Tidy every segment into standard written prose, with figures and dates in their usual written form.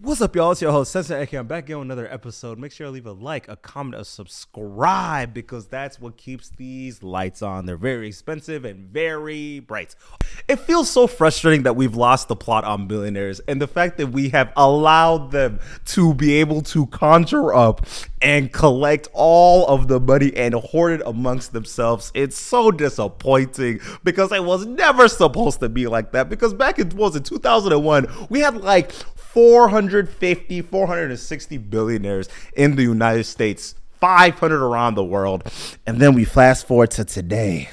What's up, y'all? It's your host, Sensei AK. I'm back again with another episode. Make sure to leave a like, a comment, a subscribe, because that's what keeps these lights on. They're very expensive and very bright. It feels so frustrating that we've lost the plot on billionaires, and the fact that we have allowed them to be able to conjure up and collect all of the money and hoard it amongst themselves. It's so disappointing because it was never supposed to be like that. Because back in 2001, we had like 460 billionaires in the United States, 500 around the world. And then we fast forward to today.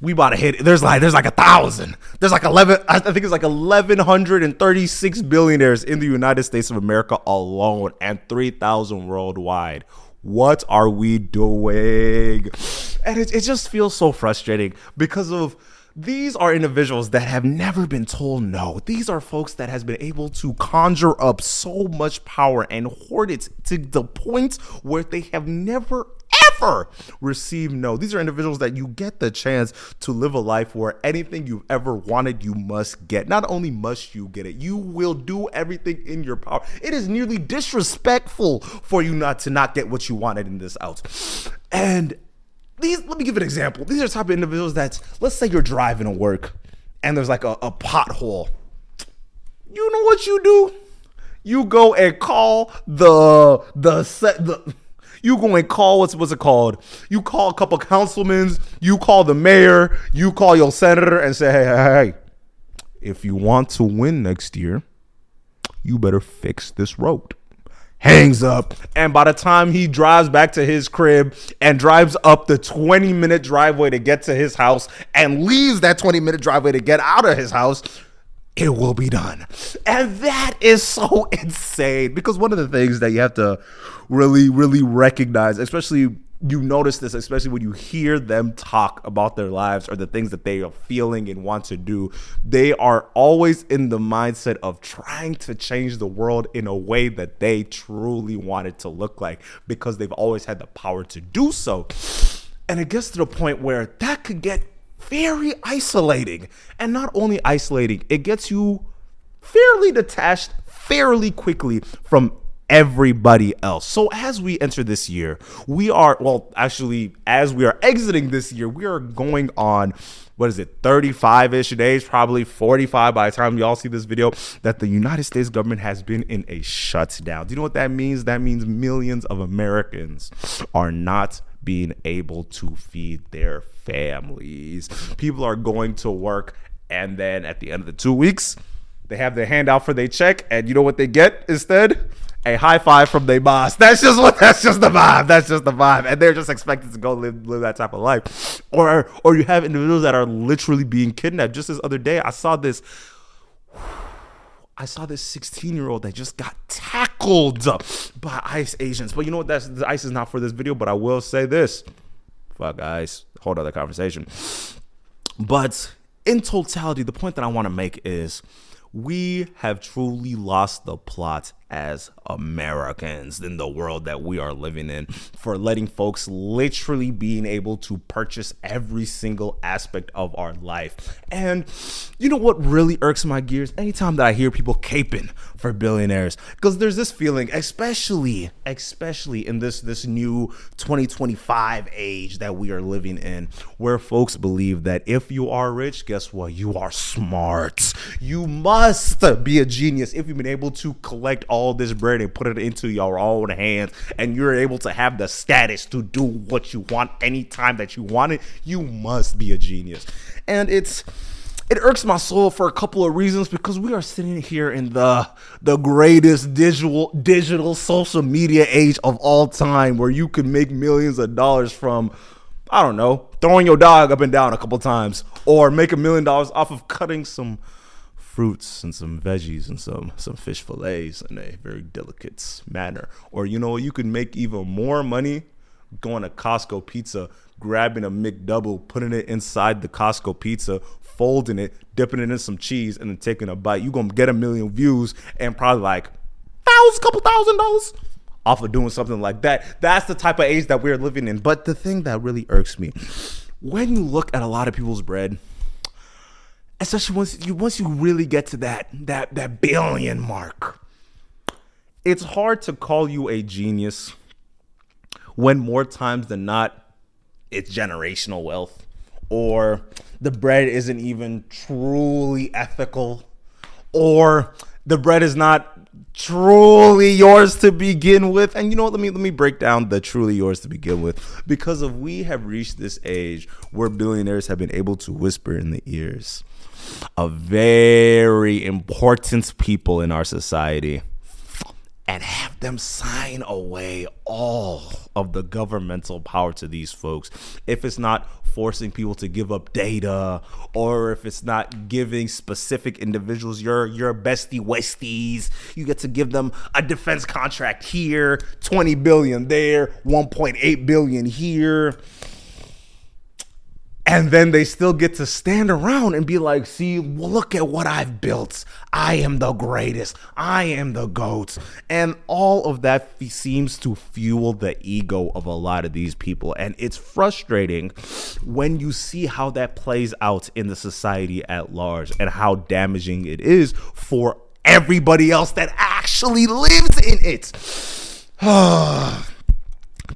We about to hit, there's like 1,000. There's like 11, I think it's like 1,136 billionaires in the United States of America alone and 3,000 worldwide. What are we doing? And it just feels so frustrating because of these are individuals that have never been told no. These are folks that has been able to conjure up so much power and hoard it to the point where they have never ever received no. These are individuals that you get the chance to live a life where anything you've ever wanted, you must get. Not only must you get it, you will do everything in your power. It is nearly disrespectful for you not get what you wanted in this house. And let me give an example. These are the type of individuals that, let's say you're driving to work and there's like a pothole. You know what you do? You go and call you go and call, what's it called? You call a couple councilmen, you call the mayor, you call your senator and say, hey, if you want to win next year, you better fix this road. Hangs up, and by the time he drives back to his crib and drives up the 20-minute driveway to get to his house and leaves that 20-minute driveway to get out of his house, it will be done. And that is so insane, because one of the things that you have to really recognize, especially you notice this, especially when you hear them talk about their lives or the things that they are feeling and want to do, they are always in the mindset of trying to change the world in a way that they truly want it to look like, because they've always had the power to do so. And it gets to the point where that could get very isolating. And not only isolating, it gets you fairly detached fairly quickly from everybody else. So as we enter this year, as we are exiting this year, we are going on, 35-ish days, probably 45 by the time y'all see this video, that the United States government has been in a shutdown. Do you know what that means? That means millions of Americans are not being able to feed their families. People are going to work, and then at the end of the 2 weeks, they have their hand out for their check, and you know what they get instead? A high five from their boss. That's just the vibe. And they're just expected to go live that type of life. Or you have individuals that are literally being kidnapped. Just this other day, I saw this 16-year-old that just got tackled by ICE agents. But you know what? The ICE is not for this video, but I will say this. Fuck ICE. Whole other conversation. But in totality, the point that I want to make is we have truly lost the plot as Americans in the world that we are living in, for letting folks literally being able to purchase every single aspect of our life. And you know what really irks my gears? Anytime that I hear people caping for billionaires, because there's this feeling, especially in this new 2025 age that we are living in, where folks believe that if you are rich, guess what? You are smart. You must be a genius if you've been able to collect all this bread and put it into your own hands, and you're able to have the status to do what you want anytime that you want it. You must be a genius. And it irks my soul for a couple of reasons, because we are sitting here in the greatest digital social media age of all time, where you could make millions of dollars from, I don't know, throwing your dog up and down a couple times, or make $1 million off of cutting some fruits and some veggies and some fish fillets in a very delicate manner. Or, you know, you could make even more money going to Costco Pizza, grabbing a McDouble, putting it inside the Costco Pizza, folding it, dipping it in some cheese, and then taking a bite. You're going to get 1 million views and probably like couple $1,000 off of doing something like that. That's the type of age that we're living in. But the thing that really irks me, when you look at a lot of people's bread, especially once you really get to that billion mark, it's hard to call you a genius when more times than not, it's generational wealth, or the bread isn't even truly ethical, or the bread is not truly yours to begin with. And you know what? Let me break down the truly yours to begin with. Because if we have reached this age where billionaires have been able to whisper in the ears of very important people in our society and have them sign away all of the governmental power to these folks, if it's not forcing people to give up data, or if it's not giving specific individuals your bestie westies, you get to give them a defense contract here, 20 billion there, 1.8 billion here. And then they still get to stand around and be like, see, look at what I've built. I am the greatest. I am the GOAT. And all of that seems to fuel the ego of a lot of these people. And it's frustrating when you see how that plays out in the society at large and how damaging it is for everybody else that actually lives in it.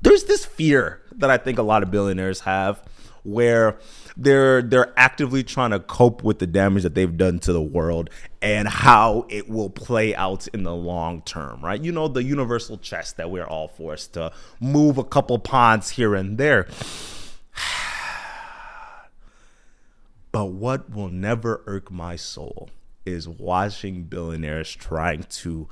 There's this fear that I think a lot of billionaires have, where they're actively trying to cope with the damage that they've done to the world and how it will play out in the long term, right? You know, the universal chess that we're all forced to move a couple pawns here and there. But what will never irk my soul is watching billionaires trying to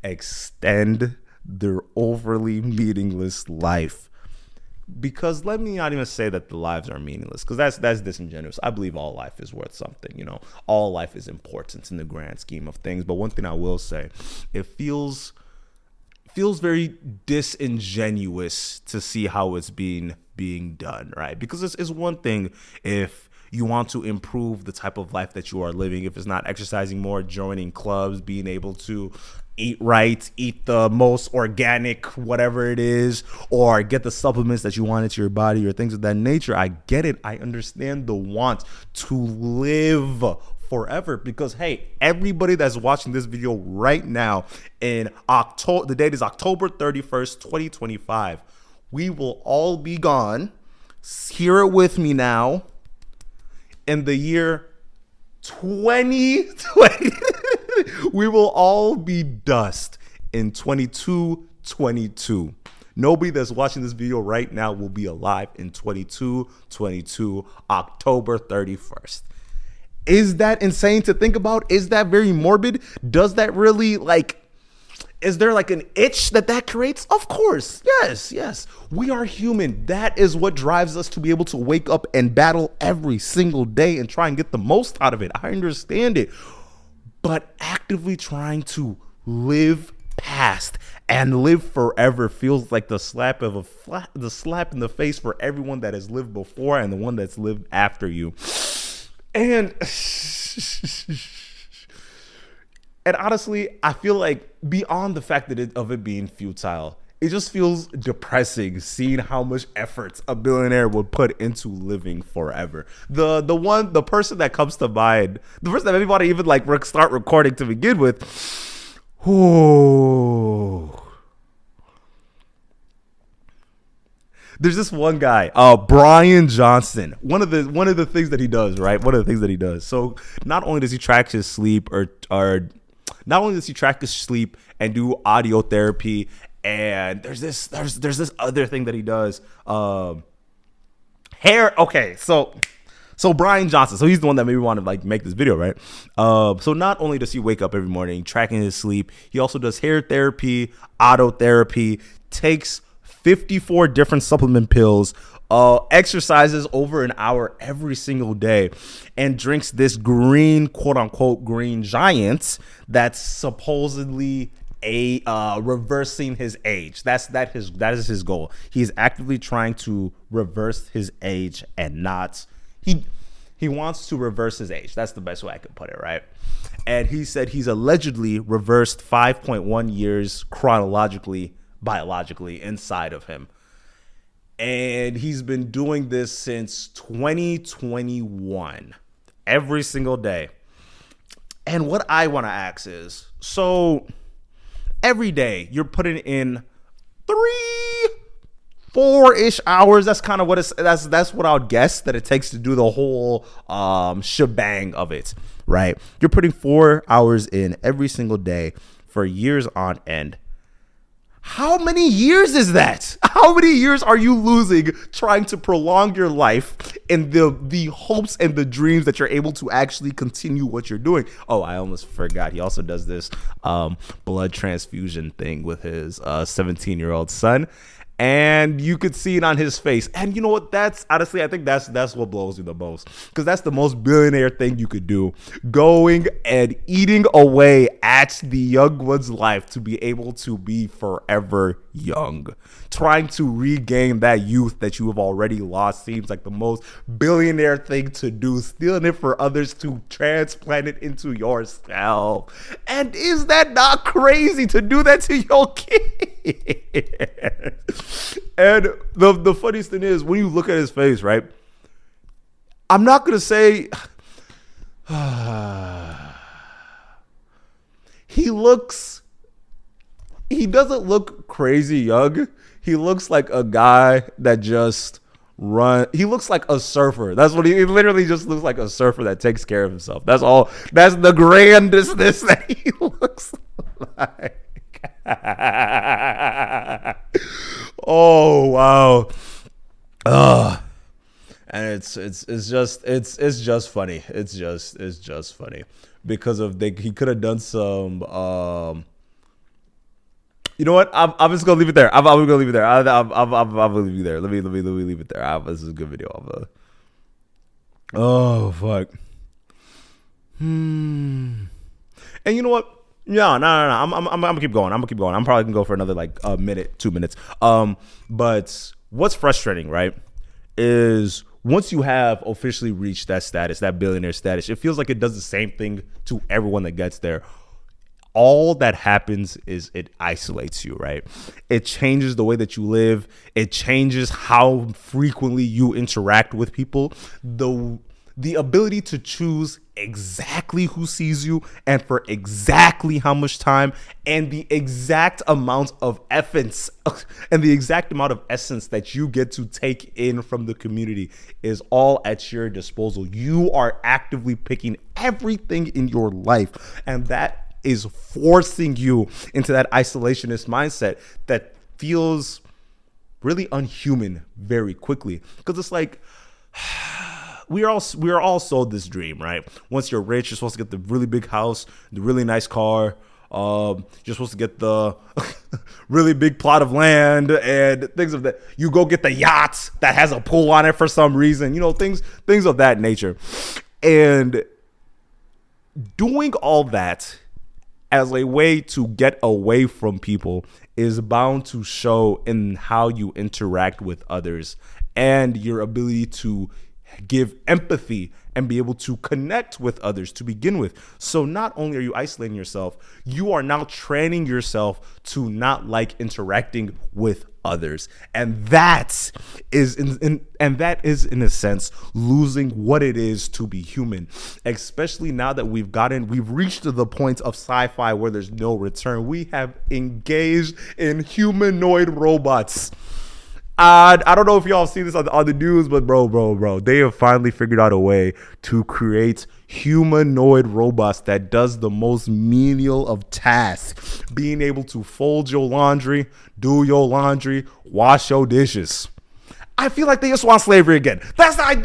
extend their overly meaningless life. Because let me not even say that the lives are meaningless, because that's disingenuous. I believe all life is worth something. You know, all life is important in the grand scheme of things. But one thing I will say, it feels very disingenuous to see how it's being done, right? Because it's one thing if you want to improve the type of life that you are living, if it's not exercising more, joining clubs, being able to eat right, eat the most organic, whatever it is, or get the supplements that you want into your body or things of that nature. I get it. I understand the want to live forever, because hey, everybody that's watching this video right now in October, the date is October 31st, 2025. We will all be gone. Hear it with me now. In the year 2020, we will all be dust in 2222. Nobody that's watching this video right now will be alive in 2222, October 31st. Is that insane to think about? Is that very morbid? Does that really, is there like an itch that creates? Of course. Yes. We are human. That is what drives us to be able to wake up and battle every single day and try and get the most out of it. I understand it. But actively trying to live past and live forever feels like the slap in the face for everyone that has lived before and the one that's lived after you. And honestly, I feel like beyond the fact that of it being futile, it just feels depressing seeing how much effort a billionaire would put into living forever. The person that comes to mind, the person that maybe want to even start recording to begin with. There's this one guy, Brian Johnson. One of the things that he does, right? One of the things that he does. So not only does he track his sleep not only does he track his sleep and do audio therapy, and there's this other thing that he does. Hair. Okay, so Brian Johnson. So he's the one that maybe wanted to make this video, right? So not only does he wake up every morning tracking his sleep, he also does hair therapy, auto therapy, takes 54 different supplement pills, exercises over an hour every single day, and drinks this green, quote unquote, green giant that's supposedly reversing his age. That is his goal. He's actively trying to reverse his age, and not he wants to reverse his age. That's the best way I could put it, right? And he said he's allegedly reversed 5.1 years chronologically, biologically inside of him. And he's been doing this since 2021, every single day. And what I want to ask is, so every day you're putting in 4-ish hours. That's kind of what that's what I would guess that it takes to do the whole shebang of it, right? You're putting 4 hours in every single day for years on end. How many years is that? How many years are you losing trying to prolong your life in the hopes and the dreams that you're able to actually continue what you're doing? Oh, I almost forgot. He also does this blood transfusion thing with his 17-year-old son. And you could see it on his face. And you know what? That's honestly, I think that's what blows me the most. Because that's the most billionaire thing you could do. Going and eating away at the young one's life to be able to be forever young. Trying to regain that youth that you have already lost seems like the most billionaire thing to do. Stealing it for others to transplant it into yourself. And is that not crazy to do that to your kid? And the funniest thing is, when you look at his face, right? I'm not going to say he doesn't look crazy young. He looks like a guy that just he looks like a surfer. That's what he literally just looks like, a surfer that takes care of himself. That's all. That's the grandness that he looks like. Oh wow. And it's just funny. It's just funny because he could have done some you know what? I'm just gonna leave it there. I'm gonna leave it there. I'm gonna leave it there. Let me leave it there. This is a good video. Oh fuck. And you know what? No. I'm gonna keep going. I'm probably gonna go for another like a minute, 2 minutes. But what's frustrating, right, is once you have officially reached that status, that billionaire status, it feels like it does the same thing to everyone that gets there. All that happens is it isolates you, right? It changes the way that you live. It changes how frequently you interact with people. The ability to choose exactly who sees you and for exactly how much time and the exact amount of essence and the exact amount of essence that you get to take in from the community is all at your disposal. You are actively picking everything in your life, and that is forcing you into that isolationist mindset that feels really unhuman very quickly, because it's like we are all sold this dream, right? Once you're rich, you're supposed to get the really big house, the really nice car. You're supposed to get the really big plot of land and things of that. You go get the yacht that has a pool on it for some reason, things of that nature. And doing all that as a way to get away from people is bound to show in how you interact with others and your ability to give empathy and be able to connect with others to begin with. So not only are you isolating yourself, you are now training yourself to not like interacting with others. And that is in a sense losing what it is to be human, especially now that we've reached to the point of sci-fi where there's no return. We have engaged in humanoid robots. I don't know if y'all see this on the news, but bro, they have finally figured out a way to create humanoid robots that does the most menial of tasks, being able to fold your laundry, do your laundry, wash your dishes. I feel like they just want slavery again. That's not.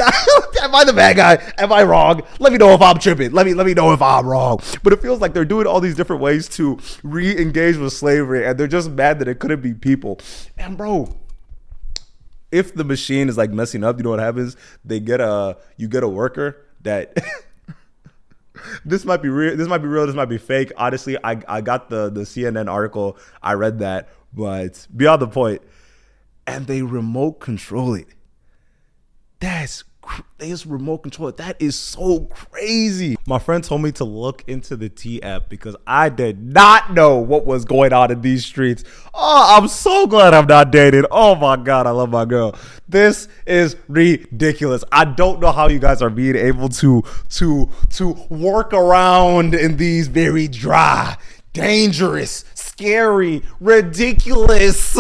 Am I the bad guy? Am I wrong? Let me know if I'm tripping. Let me know if I'm wrong. But it feels like they're doing all these different ways to re-engage with slavery, and they're just mad that it couldn't be people. And bro, if the machine is like messing up, you know what happens? You get a worker that this might be real, this might be fake. Honestly, I got the CNN article, I read that, but beyond the point. And they remote control it. That's They just remote control it. That is so crazy. My friend told me to look into the T app because I did not know what was going on in these streets. Oh, I'm so glad I'm not dating. Oh my God, I love my girl. This is ridiculous. I don't know how you guys are being able to work around in these very dry, dangerous, scary, ridiculous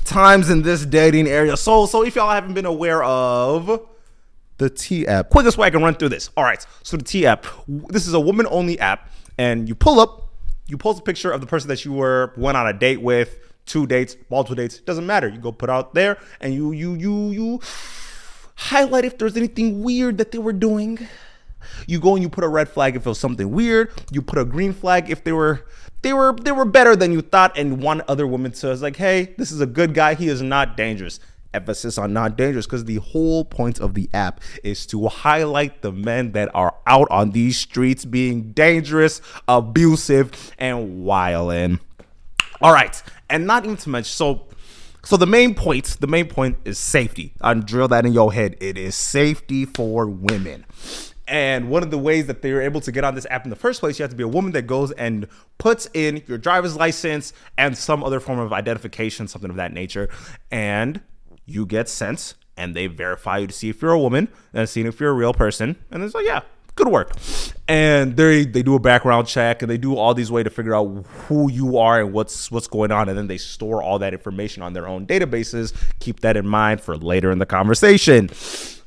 times in this dating area. So if y'all haven't been aware of the T app, quickest way I can run through this. All right, so the T app, this is a woman only app, and you pull up, you post a picture of the person that you went on a date with, 2 dates, multiple dates, doesn't matter. You go put out there and you highlight if there's anything weird that they were doing. You go and you put a red flag if it was something weird. You put a green flag if they were better than you thought, and one other woman says like, hey, this is a good guy, he is not dangerous. Emphasis on not dangerous, because the whole point of the app is to highlight the men that are out on these streets being dangerous, abusive, and wildin'. All right, and not even to mention, so the main point is safety. I drill that in your head. It is safety for women. And one of the ways that they were able to get on this app in the first place, you have to be a woman that goes and puts in your driver's license and some other form of identification, something of that nature. And you get sent, and they verify you to see if you're a woman and see if you're a real person. And it's like, yeah, good work. And they do a background check, and they do all these ways to figure out who you are and what's going on. And then they store all that information on their own databases. Keep that in mind for later in the conversation.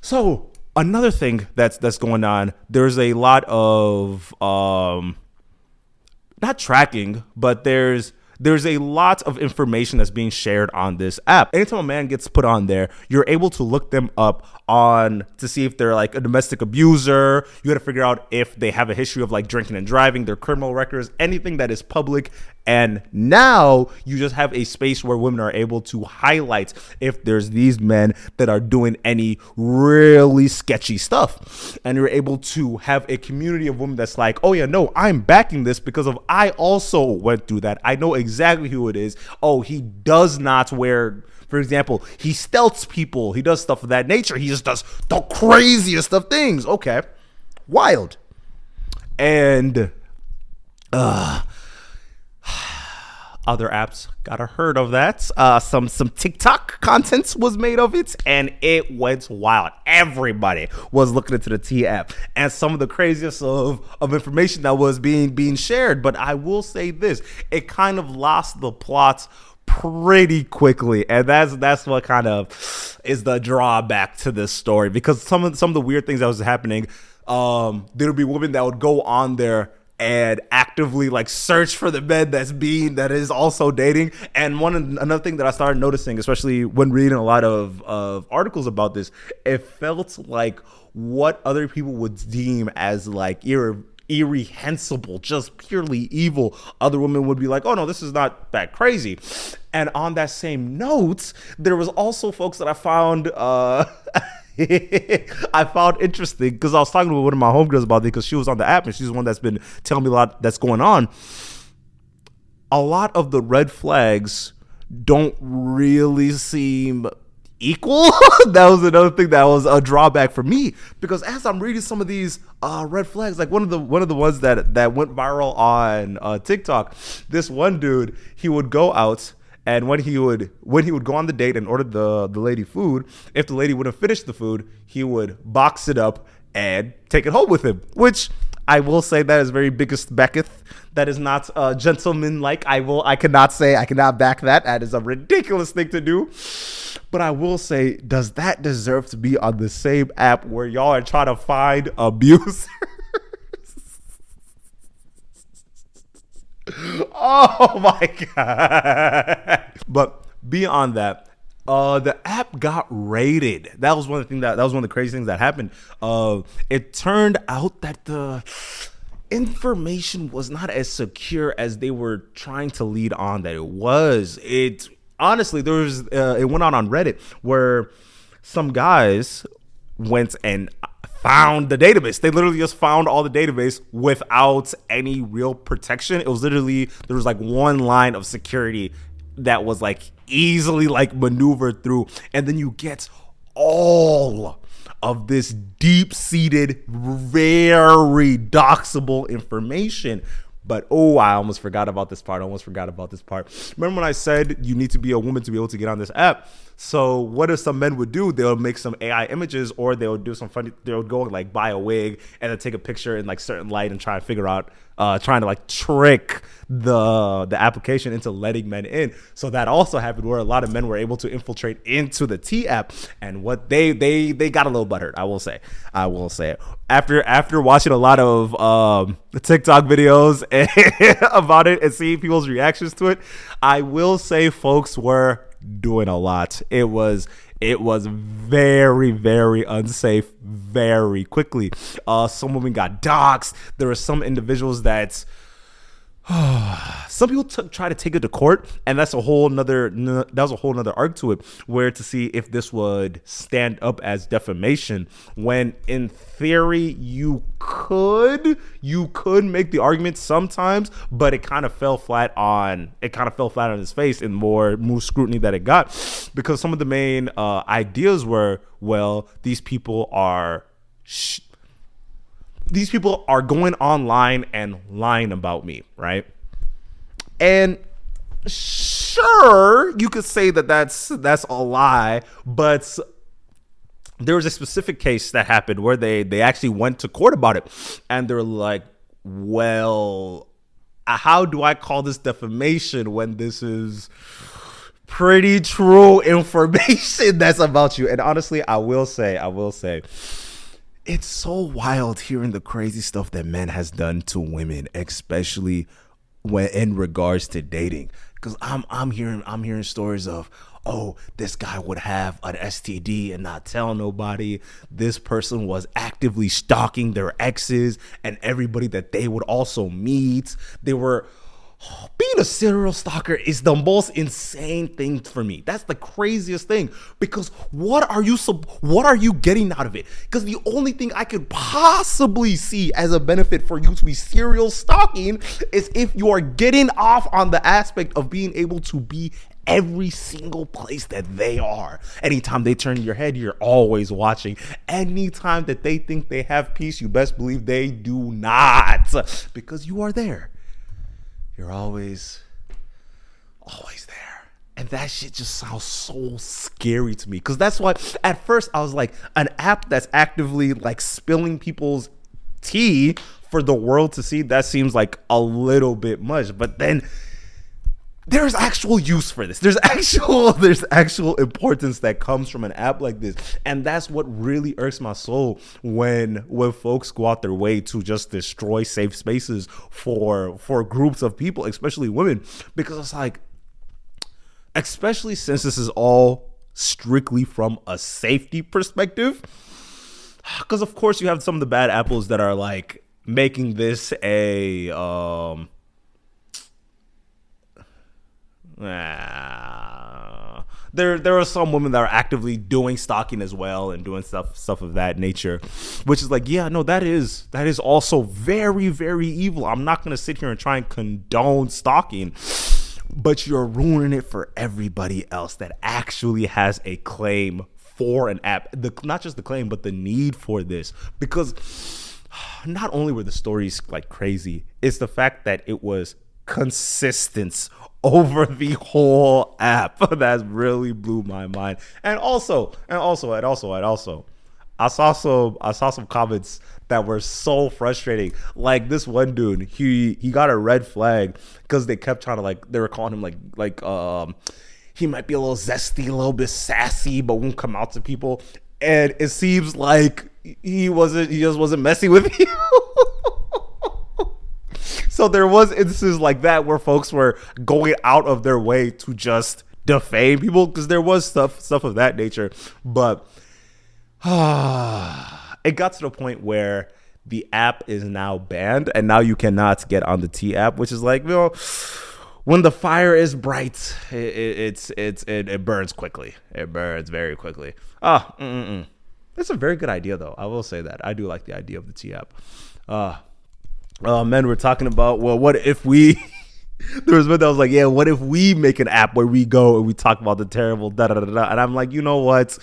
So another thing that's going on, there's a lot of not tracking, but there's a lot of information that's being shared on this app. Anytime a man gets put on there, you're able to look them up to see if they're like a domestic abuser. You got to figure out if they have a history of like drinking and driving, their criminal records, anything that is public. And now you just have a space where women are able to highlight if there's these men that are doing any really sketchy stuff. And you're able to have a community of women that's like, oh yeah, no, I'm backing this because of I also went through that. I know exactly who it is. Oh, he does not wear, for example, he stealths people. He does stuff of that nature. He just does the craziest of things. Okay. Wild. And other apps gotta heard of that. Some TikTok content was made of it, and it went wild. Everybody was looking into the T app and some of the craziest of information that was being shared. But I will say this, it kind of lost the plot pretty quickly, and that's what kind of is the drawback to this story, because some of the weird things that was happening, there would be women that would go on there and actively like search for the men that is also dating. And another thing that I started noticing, especially when reading a lot of articles about this, it felt like what other people would deem as like irreprehensible, just purely evil, other women would be like, oh no, this is not that crazy. And on that same note, there was also folks that I found interesting, because I was talking to one of my homegirls about it, because she was on the app and she's the one that's been telling me a lot that's going on. A lot of the red flags don't really seem equal. That was another thing that was a drawback for me, because as I'm reading some of these red flags, like one of the ones that went viral on TikTok, this one dude, he would go out, and when he would go on the date and order the lady food, if the lady wouldn't finish the food, he would box it up and take it home with him, which I will say that is very biggest Becketh. That is not gentleman-like. I cannot back that. That is a ridiculous thing to do. But I will say, does that deserve to be on the same app where y'all are trying to find abusers? Oh my God. But beyond that, the app got raided. That was one of the crazy things that happened. It turned out that the information was not as secure as they were trying to lead on that it was. It honestly, it went on Reddit, where some guys went and found the database. They literally just found all the database without any real protection. It was literally, there was like one line of security that was like easily like maneuvered through, and then you get all of this deep-seated, very doxable information. But I almost forgot about this part. Remember when I said you need to be a woman to be able to get on this app? So what if some men would do? They'll make some AI images, or they'll do some funny. They'll go like buy a wig and then take a picture in like certain light and try and figure out, trying to like trick the application into letting men in. So that also happened where a lot of men were able to infiltrate into the T app, and what they got a little butthurt. I will say it. After watching a lot of TikTok videos about it and seeing people's reactions to it, I will say folks were doing a lot. It was very, very unsafe very quickly. Some women got doxxed. There were some individuals that some people try to take it to court, and that's a whole nother arc to it, where to see if this would stand up as defamation, when in theory you could make the argument sometimes, but it kind of fell flat on his face in more scrutiny that it got, because some of the main ideas were, well, these people are going online and lying about me, right? And sure, you could say that that's a lie, but there was a specific case that happened where they actually went to court about it, and they're like, well, how do I call this defamation when this is pretty true information that's about you? And honestly, I will say, it's so wild hearing the crazy stuff that men has done to women, especially when in regards to dating. Because I'm hearing stories of, oh, this guy would have an STD and not tell nobody. This person was actively stalking their exes and everybody that they would also meet. Being a serial stalker is the most insane thing for me. That's the craziest thing, because what are you getting out of it? Because the only thing I could possibly see as a benefit for you to be serial stalking is if you are getting off on the aspect of being able to be every single place that they are. Anytime they turn your head, you're always watching. Anytime that they think they have peace, you best believe they do not, because you are there. You're always there. And that shit just sounds so scary to me. Because that's why at first I was like, an app that's actively like spilling people's tea for the world to see, that seems like a little bit much. But then there's actual use for this. There's actual importance that comes from an app like this. And that's what really irks my soul when folks go out their way to just destroy safe spaces for groups of people, especially women. Because it's like, especially since this is all strictly from a safety perspective, because of course you have some of the bad apples that are like making this a there are some women that are actively doing stalking as well and doing stuff of that nature, which is like, yeah, no, that is also very, very evil. I'm not going to sit here and try and condone stalking, but you're ruining it for everybody else that actually has a claim for an app. Not just the claim, but the need for this. Because not only were the stories like crazy, it's the fact that it was consistent over the whole app that really blew my mind. And also, I saw some comments that were so frustrating. Like this one dude, he got a red flag because they kept trying to they were calling him like he might be a little zesty, a little bit sassy, but won't come out to people. And it seems like he just wasn't messing with you. So there was instances like that where folks were going out of their way to just defame people, because there was stuff of that nature. But it got to the point where the app is now banned, and now you cannot get on the T app, which is like, when the fire is bright, it burns quickly. It burns very quickly. That's a very good idea, though. I will say that. I do like the idea of the T app. Men were talking about, well, what if we there was one that was like, yeah, what if we make an app where we go and we talk about the terrible da da da da, and I'm like, you know what,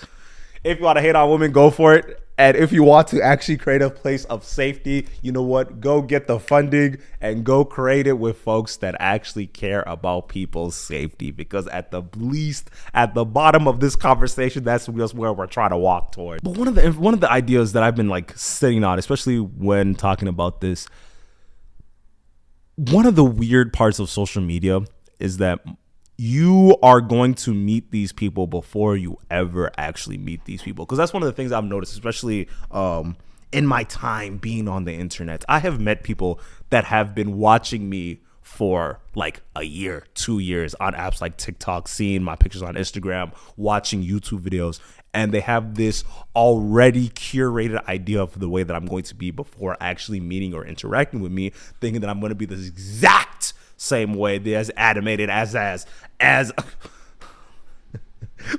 If you want to hate on women, go for it. And if you want to actually create a place of safety, you know what? Go get the funding and go create it with folks that actually care about people's safety. Because at the least, at the bottom of this conversation, that's just where we're trying to walk toward. But one of the ideas that I've been like sitting on, especially when talking about this, one of the weird parts of social media is that you are going to meet these people before you ever actually meet these people. Because that's one of the things I've noticed, especially in my time being on the internet. I have met people that have been watching me for like a year, 2 years on apps like TikTok, seeing my pictures on Instagram, watching YouTube videos. And they have this already curated idea of the way that I'm going to be before actually meeting or interacting with me, thinking that I'm going to be this exact same way, as animated as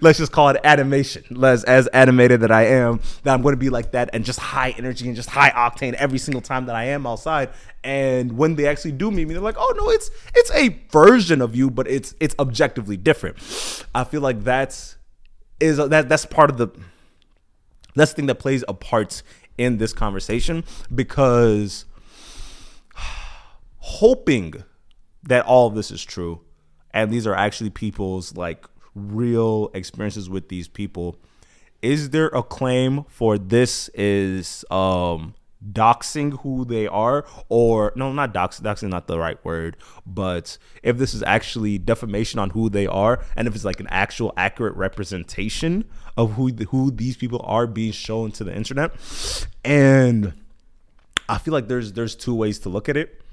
let's just call it animation, as animated that I am, that I'm going to be like that and just high energy and just high octane every single time that I am outside. And when they actually do meet me, they're like, oh no, it's a version of you, but it's objectively different. I feel like that's part of that's the thing that plays a part in this conversation, because hoping that all of this is true and these are actually people's like real experiences with these people, is there a claim for this is doxing who they are? Or no, not doxing, not the right word, but if this is actually defamation on who they are, and if it's like an actual accurate representation of who these people are being shown to the internet. And I feel like there's two ways to look at it.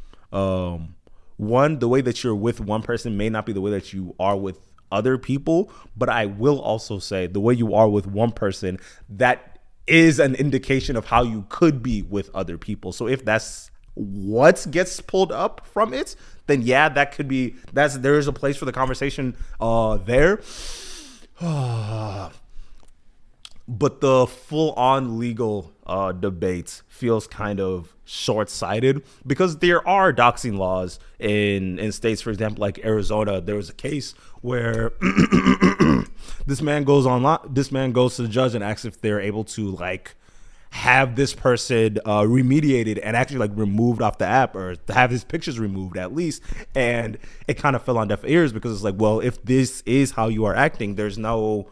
One, the way that you're with one person may not be the way that you are with other people, but I will also say the way you are with one person, that is an indication of how you could be with other people. So if that's what gets pulled up from it, then yeah, that could be, there is a place for the conversation there. But the full-on legal debate feels kind of short-sighted, because there are doxing laws in states, for example, like Arizona. There was a case where this man goes to the judge and asks if they're able to like have this person remediated and actually like removed off the app, or to have his pictures removed at least. And it kind of fell on deaf ears, because it's like, well, if this is how you are acting, there's no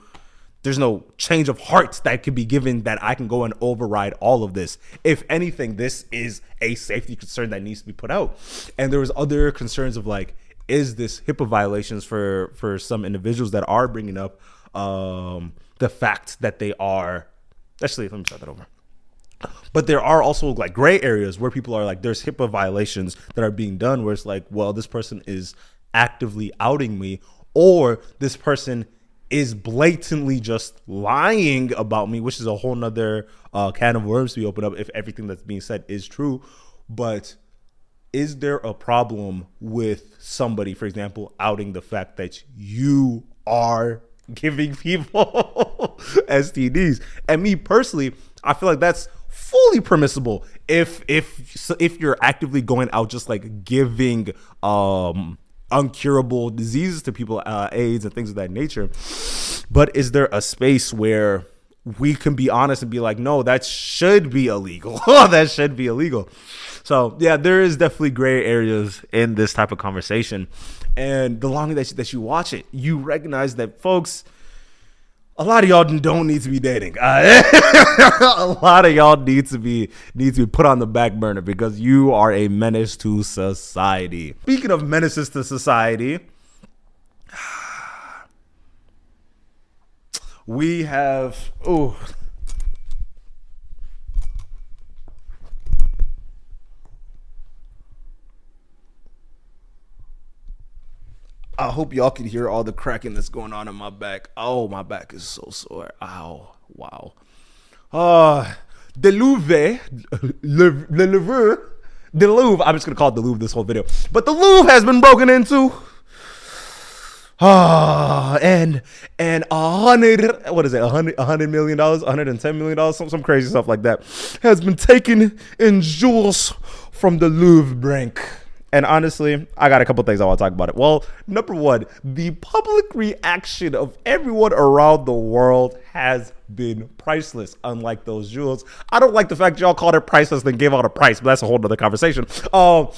change of heart that could be given that I can go and override all of this. If anything, this is a safety concern that needs to be put out. And there was other concerns of like, is this HIPAA violations for some individuals that are bringing up the fact that they are, actually, let me start that over. But there are also like gray areas where people are like, there's HIPAA violations that are being done where it's like, well, this person is actively outing me, or this person is blatantly just lying about me, which is a whole nother can of worms to be opened up if everything that's being said is true. But is there a problem with somebody, for example, outing the fact that you are giving people STDs? And me personally, I feel like that's fully permissible if you're actively going out just like giving uncurable diseases to people, AIDS and things of that nature. But is there a space where we can be honest and be like, no, that should be illegal. That should be illegal. So yeah, there is definitely gray areas in this type of conversation. And the longer that you watch it, you recognize that, folks, a lot of y'all don't need to be dating. A lot of y'all need to be put on the back burner, because you are a menace to society. Speaking of menaces to society, we have I hope y'all can hear all the cracking that's going on in my back. Oh, my back is so sore. Ow. Wow. The Louvre. I'm just going to call it the Louvre this whole video. But the Louvre has been broken into. And $100 million, $110 million, some crazy stuff like that has been taken in jewels from the Louvre bank. And honestly, I got a couple things I want to talk about it. Well, number one, the public reaction of everyone around the world has been priceless, unlike those jewels. I don't like the fact y'all called it priceless and gave out a price, but that's a whole nother conversation. I'm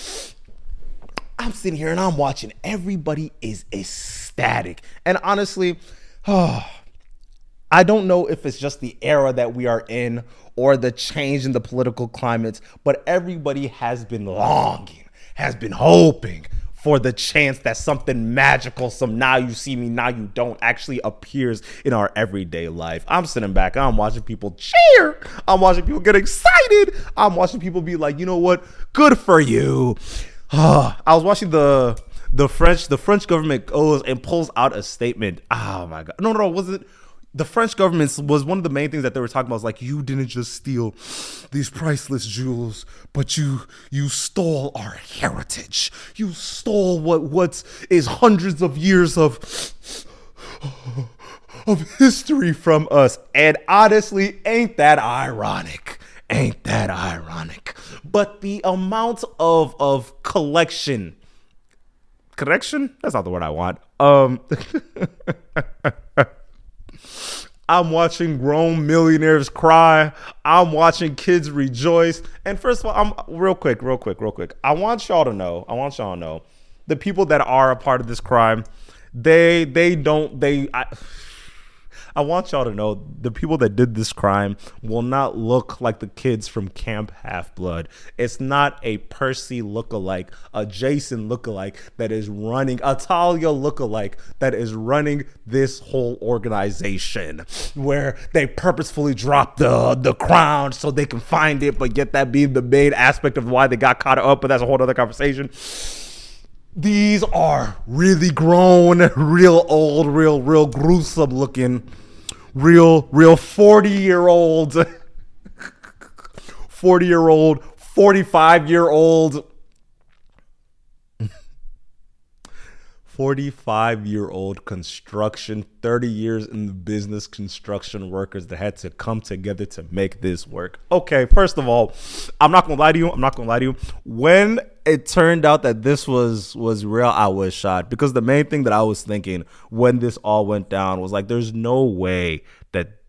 sitting here and I'm watching. Everybody is ecstatic. And honestly, I don't know if it's just the era that we are in or the change in the political climate, but everybody has been longing, has been hoping for the chance that something magical, some now you see me, now you don't, actually appears in our everyday life. I'm sitting back, I'm watching people cheer, I'm watching people get excited, I'm watching people be like, you know what, good for you. I was watching the French government goes and pulls out a statement. Oh my God. No, was it? The French government was one of the main things that they were talking about. Was like, you didn't just steal these priceless jewels, but you stole our heritage. You stole what is hundreds of years of history from us. And honestly, ain't that ironic? Ain't that ironic? But the amount of correction, that's not the word I want. I'm watching grown millionaires cry. I'm watching kids rejoice. And first of all, I'm real quick. I want y'all to know the people that are a part of this crime, I want y'all to know the people that did this crime will not look like the kids from Camp Half-Blood. It's not a Percy lookalike, a Jason lookalike that is running, a Talia lookalike that is running this whole organization, where they purposefully drop the crown so they can find it, but yet that being the main aspect of why they got caught up. But that's a whole other conversation. These are really grown, real old, real gruesome looking, real 40-year-old, 45-year-old 45-year-old construction, 30 years in the business construction workers that had to come together to make this work. Okay, first of all, I'm not gonna lie to you. When it turned out that this was real, I was shocked, because the main thing that I was thinking when this all went down was like, there's no way that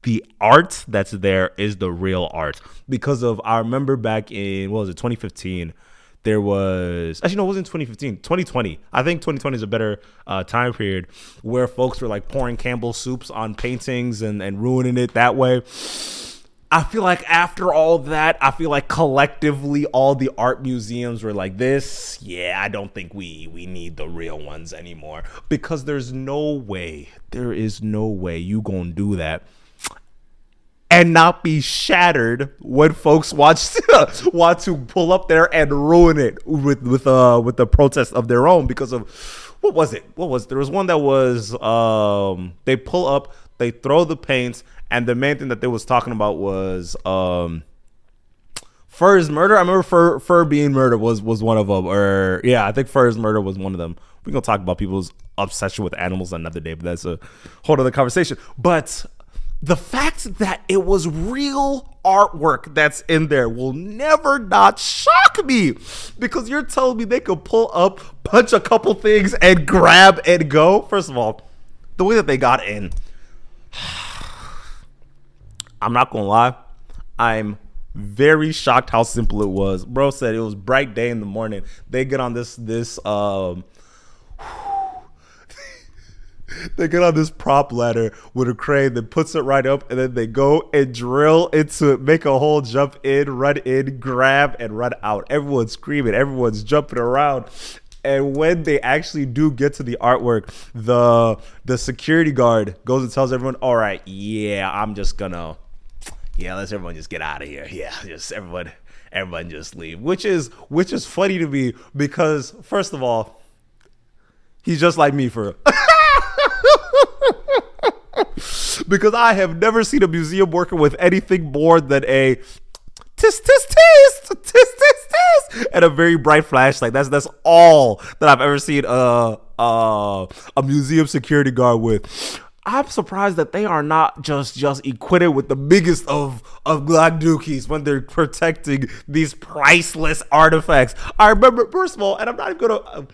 the art that's there is the real art. Because I remember back in, 2015, there was, actually no, it wasn't 2015, 2020. I think 2020 is a better time period, where folks were like pouring Campbell soups on paintings and ruining it that way. I feel like after all that, I feel like collectively all the art museums were like this. Yeah, I don't think we need the real ones anymore, because there is no way you gonna do that and not be shattered when folks want to pull up there and ruin it with the protest of their own. Because of what was it? There was one that was they pull up, they throw the paints, and the main thing that they was talking about was Fur's murder. I remember Fur being murdered was one of them. Or yeah, I think Fur's murder was one of them. We're gonna talk about people's obsession with animals another day, but that's a whole other conversation. But the fact that it was real artwork that's in there will never not shock me, because you're telling me they could pull up, punch a couple things, and grab and go. First of all, the way that they got in, I'm not gonna lie, I'm very shocked how simple it was. Bro said it was bright day in the morning. They get on this they get on this prop ladder with a crane that puts it right up, and then they go and drill into it, make a hole, jump in, run in, grab, and run out. Everyone's screaming, everyone's jumping around. And when they actually do get to the artwork, the security guard goes and tells everyone, all right, yeah, let's everyone just get out of here. Yeah, just everyone just leave. Which is funny to me, because first of all, he's just like me for because I have never seen a museum worker with anything more than a tis and a very bright flashlight. That's all that I've ever seen a museum security guard with. I'm surprised that they are not just equipped with the biggest of Glock dookies when they're protecting these priceless artifacts. I remember, first of all, and I'm not even gonna.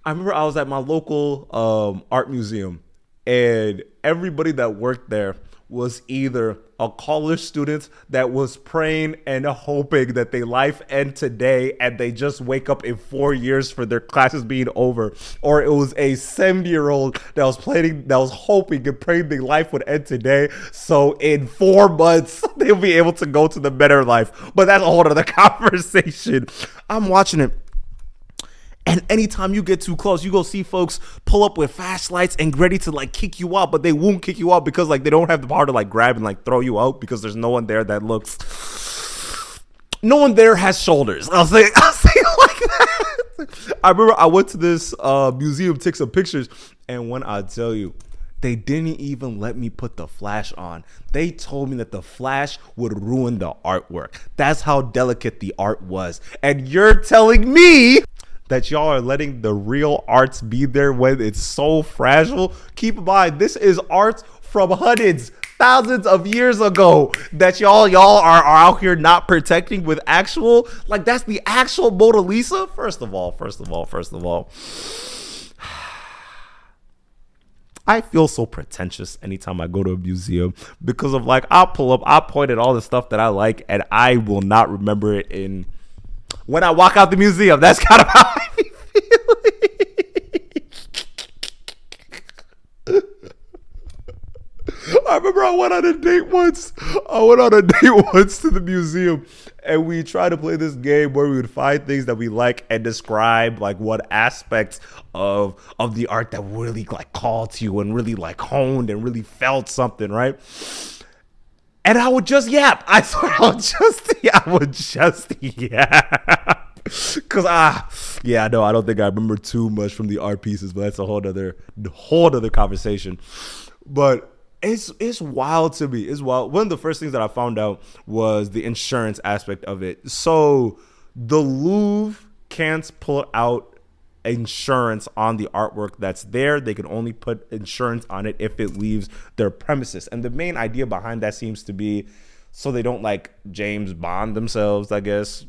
I remember I was at my local art museum, and everybody that worked there was either a college student that was praying and hoping that their life end today and they just wake up in 4 years for their classes being over, or it was a 70-year-old that was hoping and praying their life would end today, so in 4 months they'll be able to go to the better life. But that's a whole other conversation. I'm watching it, and anytime you get too close, you go see folks pull up with flashlights and ready to like kick you out, but they won't kick you out because like they don't have the power to like grab and like throw you out because there's no one there that looks. No one there has shoulders. I'll say it like that. I remember I went to this museum, took some pictures, and when I tell you, they didn't even let me put the flash on. They told me that the flash would ruin the artwork. That's how delicate the art was. And you're telling me that y'all are letting the real arts be there when it's so fragile? Keep in mind, this is art from hundreds, thousands of years ago that y'all are out here not protecting with actual, like that's the actual Mona Lisa. First of all, I feel so pretentious anytime I go to a museum because of like, I'll pull up, I'll point at all the stuff that I like and I will not remember it when I walk out the museum. That's kind of how I be feeling. I remember I went on a date once to the museum, and we tried to play this game where we would find things that we like and describe like what aspects of the art that really like called to you and really like honed and really felt something, right? And I would just yap. I swear I would just yap. Cause I don't think I remember too much from the art pieces, but that's a whole other conversation. But it's wild to me. It's wild. One of the first things that I found out was the insurance aspect of it. So the Louvre can't pull out insurance on the artwork that's there. They can only put insurance on it if it leaves their premises. And the main idea behind that seems to be so they don't like James Bond themselves, I guess.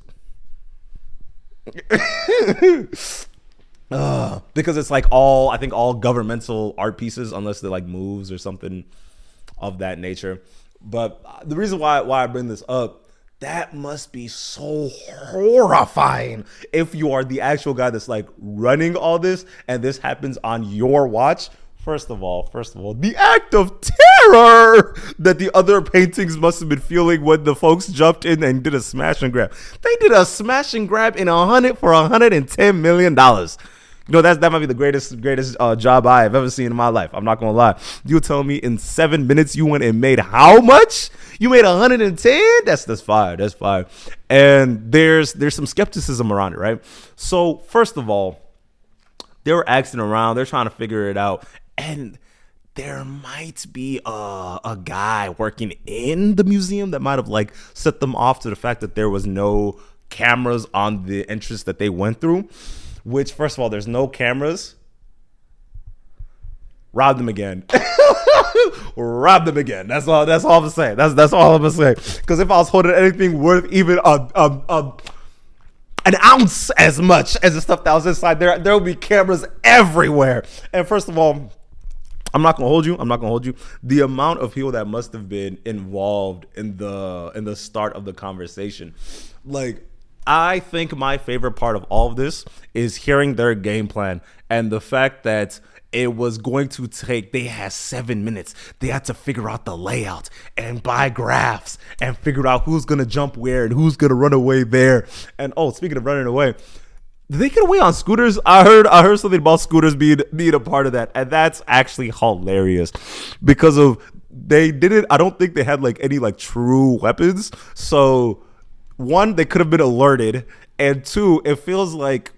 Because it's like I think all governmental art pieces, unless they're like moves or something of that nature. But the reason why I bring this up, that must be so horrifying if you are the actual guy that's like running all this and this happens on your watch. First of all, the act of terror that the other paintings must have been feeling when the folks jumped in and did a smash and grab. They did a smash and grab for $110 million. You know, that might be the greatest job I have ever seen in my life. I'm not gonna lie. You tell me in 7 minutes you went and made how much? You made 110? That's fire. That's fire. And there's some skepticism around it, right? So first of all, they were asking around. They're trying to figure it out, and there might be a guy working in the museum that might have like set them off to the fact that there was no cameras on the entrance that they went through. Which, first of all, there's no cameras. Rob them again. Rob them again. That's all I'm gonna say. That's all I'm gonna say. Because if I was holding anything worth even an ounce as much as the stuff that was inside, there will be cameras everywhere. And first of all, I'm not gonna hold you. The amount of people that must have been involved in the start of the conversation, like. I think my favorite part of all of this is hearing their game plan and the fact that it was going to take, they had 7 minutes. They had to figure out the layout and buy graphs and figure out who's going to jump where and who's going to run away there. And speaking of running away, did they get away on scooters? I heard something about scooters being a part of that. And that's actually hilarious because they didn't, I don't think they had like any like true weapons. So one, they could have been alerted, and two, it feels like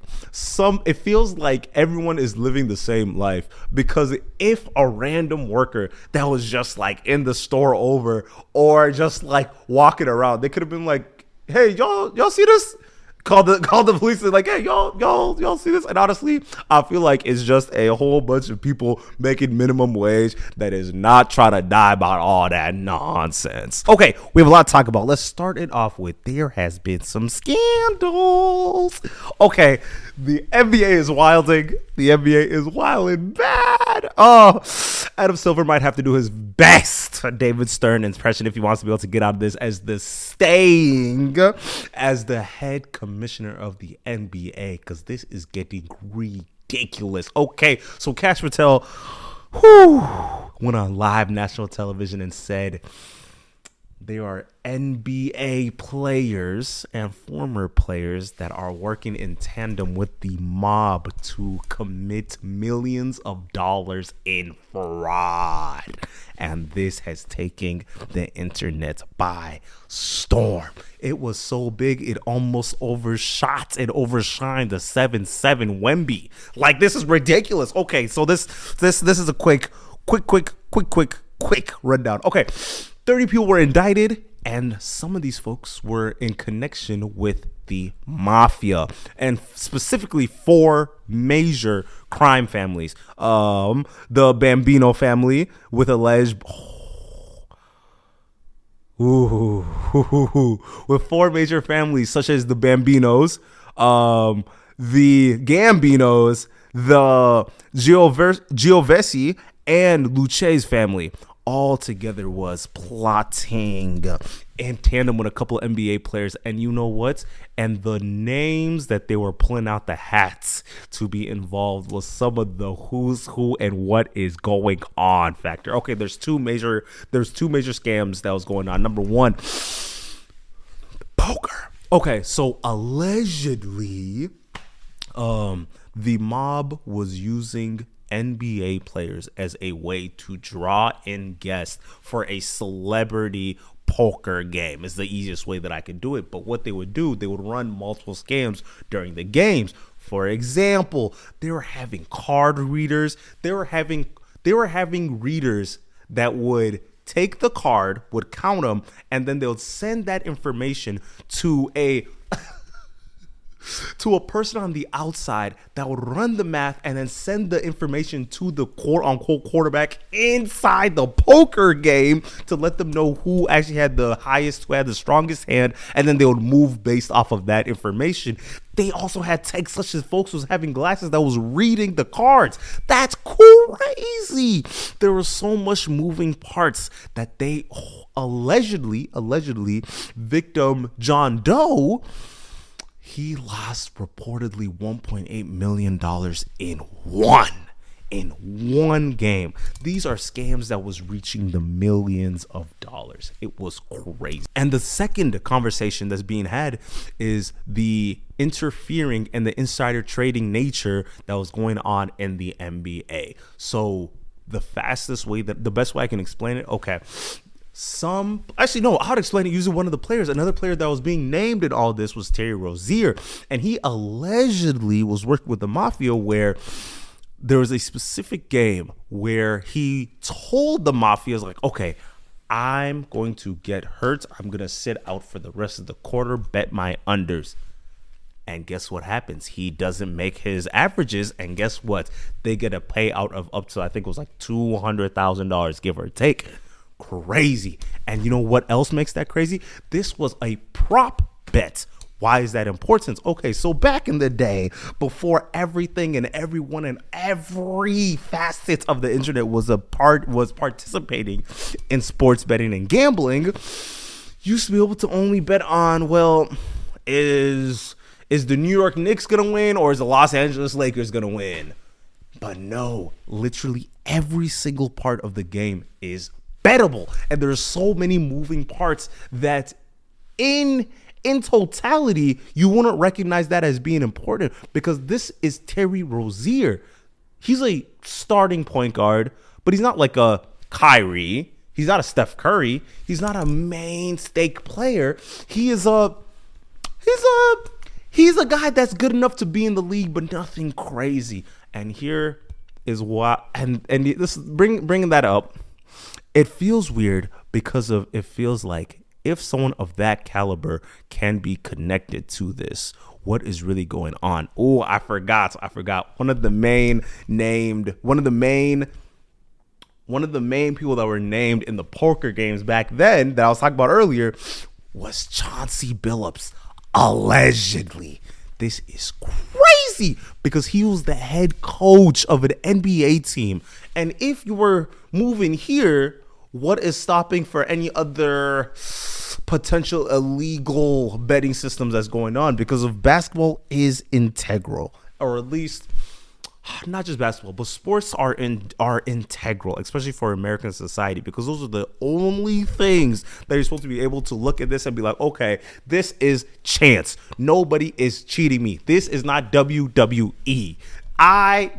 everyone is living the same life, because if a random worker that was just like in the store over or just like walking around, they could have been like, hey, y'all see this? called the police and like, hey, y'all see this? And honestly, I feel like it's just a whole bunch of people making minimum wage that is not trying to die about all that nonsense. Okay, we have a lot to talk about. Let's start it off with there has been some scandals. Okay, the NBA is wilding. The NBA is wilding bad. Oh, Adam Silver might have to do his best David Stern impression if he wants to be able to get out of this as the head commissioner of the NBA, because this is getting ridiculous. Okay, so Cash Patel went on live national television and said there are NBA players and former players that are working in tandem with the mob to commit millions of dollars in fraud. And this has taken the internet by storm. It was so big, it almost overshined the 7-7 Wemby. Like, this is ridiculous. Okay, so this is a quick rundown. Okay, 30 people were indicted, and some of these folks were in connection with the mafia, and specifically 4 major crime families. The Bambino family with alleged with 4 major families such as the Bambinos, the Gambinos, the Giovesi, and Luce's family. All together was plotting in tandem with a couple of NBA players. And you know what? And the names that they were pulling out the hats to be involved was some of the who's who and what is going on factor. Okay, there's two major scams that was going on. Number one, poker. Okay, so allegedly, the mob was using NBA players as a way to draw in guests for a celebrity poker game is the easiest way that I could do it. But what they would do, they would run multiple scams during the games. For example, they were having card readers. They were having readers that would take the card, would count them, and then they'll send that information to a person on the outside that would run the math and then send the information to the quote-unquote quarterback inside the poker game to let them know who actually had the highest, who had the strongest hand, and then they would move based off of that information. They also had tech such as folks was having glasses that was reading the cards. That's crazy. There was so much moving parts that they allegedly, victim John Doe, he lost reportedly $1.8 million in one game. These are scams that was reaching the millions of dollars. It was crazy. And the second conversation that's being had is the interfering and the insider trading nature that was going on in the NBA. So the best way I can explain it, okay. I'd explain it using one of the players. Another player that was being named in all this was Terry Rozier, and he allegedly was working with the Mafia, where there was a specific game where he told the Mafia, like, okay, I'm going to get hurt. I'm going to sit out for the rest of the quarter, bet my unders. And guess what happens? He doesn't make his averages, and guess what? They get a payout of up to, I think it was like $200,000, give or take. Crazy. And you know what else makes that crazy? This was a prop bet. Why is that important? Okay, so back in the day, before everything and everyone and every facet of the internet was participating in sports betting and gambling, you used to be able to only bet on, well, is the New York Knicks gonna win or is the Los Angeles Lakers gonna win? But no, literally every single part of the game is bettable, and there's so many moving parts that in totality you wouldn't recognize that as being important, because this is Terry Rozier. He's a starting point guard, but he's not like a Kyrie. He's not a Steph Curry. He's not a main stake player. He's a guy that's good enough to be in the league, but nothing crazy. And here is why, and this bringing that up. It feels weird because it feels like if someone of that caliber can be connected to this, what is really going on. Oh, I forgot. One of the main people that were named in the poker games back then that I was talking about earlier was Chauncey Billups. Allegedly. This is crazy because he was the head coach of an NBA team. And if you were moving here, what is stopping for any other potential illegal betting systems that's going on? Because of basketball is integral, or at least not just basketball, but sports are integral, especially for American society, because those are the only things that you're supposed to be able to look at this and be like, okay, this is chance. Nobody is cheating me. This is not WWE.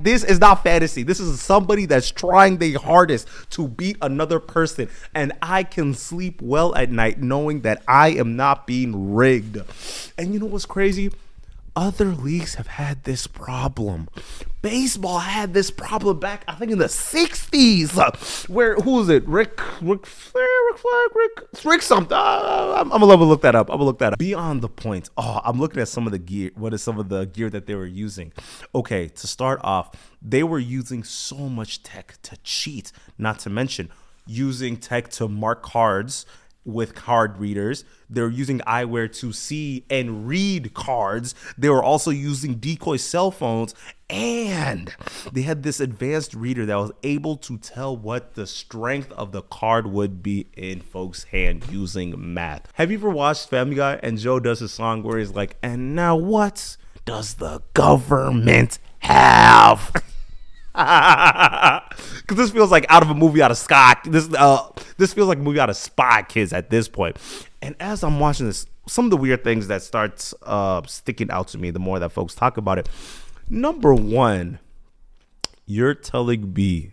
This is not fantasy. This is somebody that's trying their hardest to beat another person, and I can sleep well at night knowing that I am not being rigged. And you know what's crazy? Other leagues have had this problem. Baseball had this problem back, I think, in the 60s. Where, who was it? Rick something. I'm gonna look that up. Beyond the point. Oh, I'm looking at some of the gear. What is some of the gear that they were using? Okay, to start off, they were using so much tech to cheat. Not to mention using tech to mark cards with card readers. They're using eyewear to see and read cards. They were also using decoy cell phones, and they had this advanced reader that was able to tell what the strength of the card would be in folks' hand using math. Have you ever watched Family Guy and Joe does his song where he's like, and now what does the government have? Because this feels like out of a movie out of Sky. This feels like a movie out of Spy Kids at this point. And as I'm watching this, some of the weird things that starts sticking out to me the more that folks talk about it. Number one, you're telling me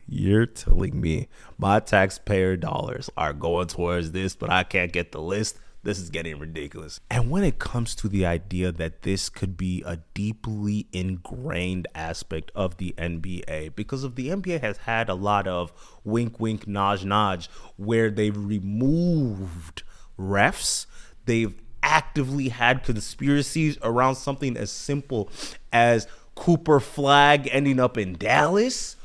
my taxpayer dollars are going towards this, but I can't get the list. This is getting ridiculous. And when it comes to the idea that this could be a deeply ingrained aspect of the NBA, because of the NBA has had a lot of wink, wink, nudge, nudge, where they've removed refs. They've actively had conspiracies around something as simple as Cooper Flag ending up in Dallas,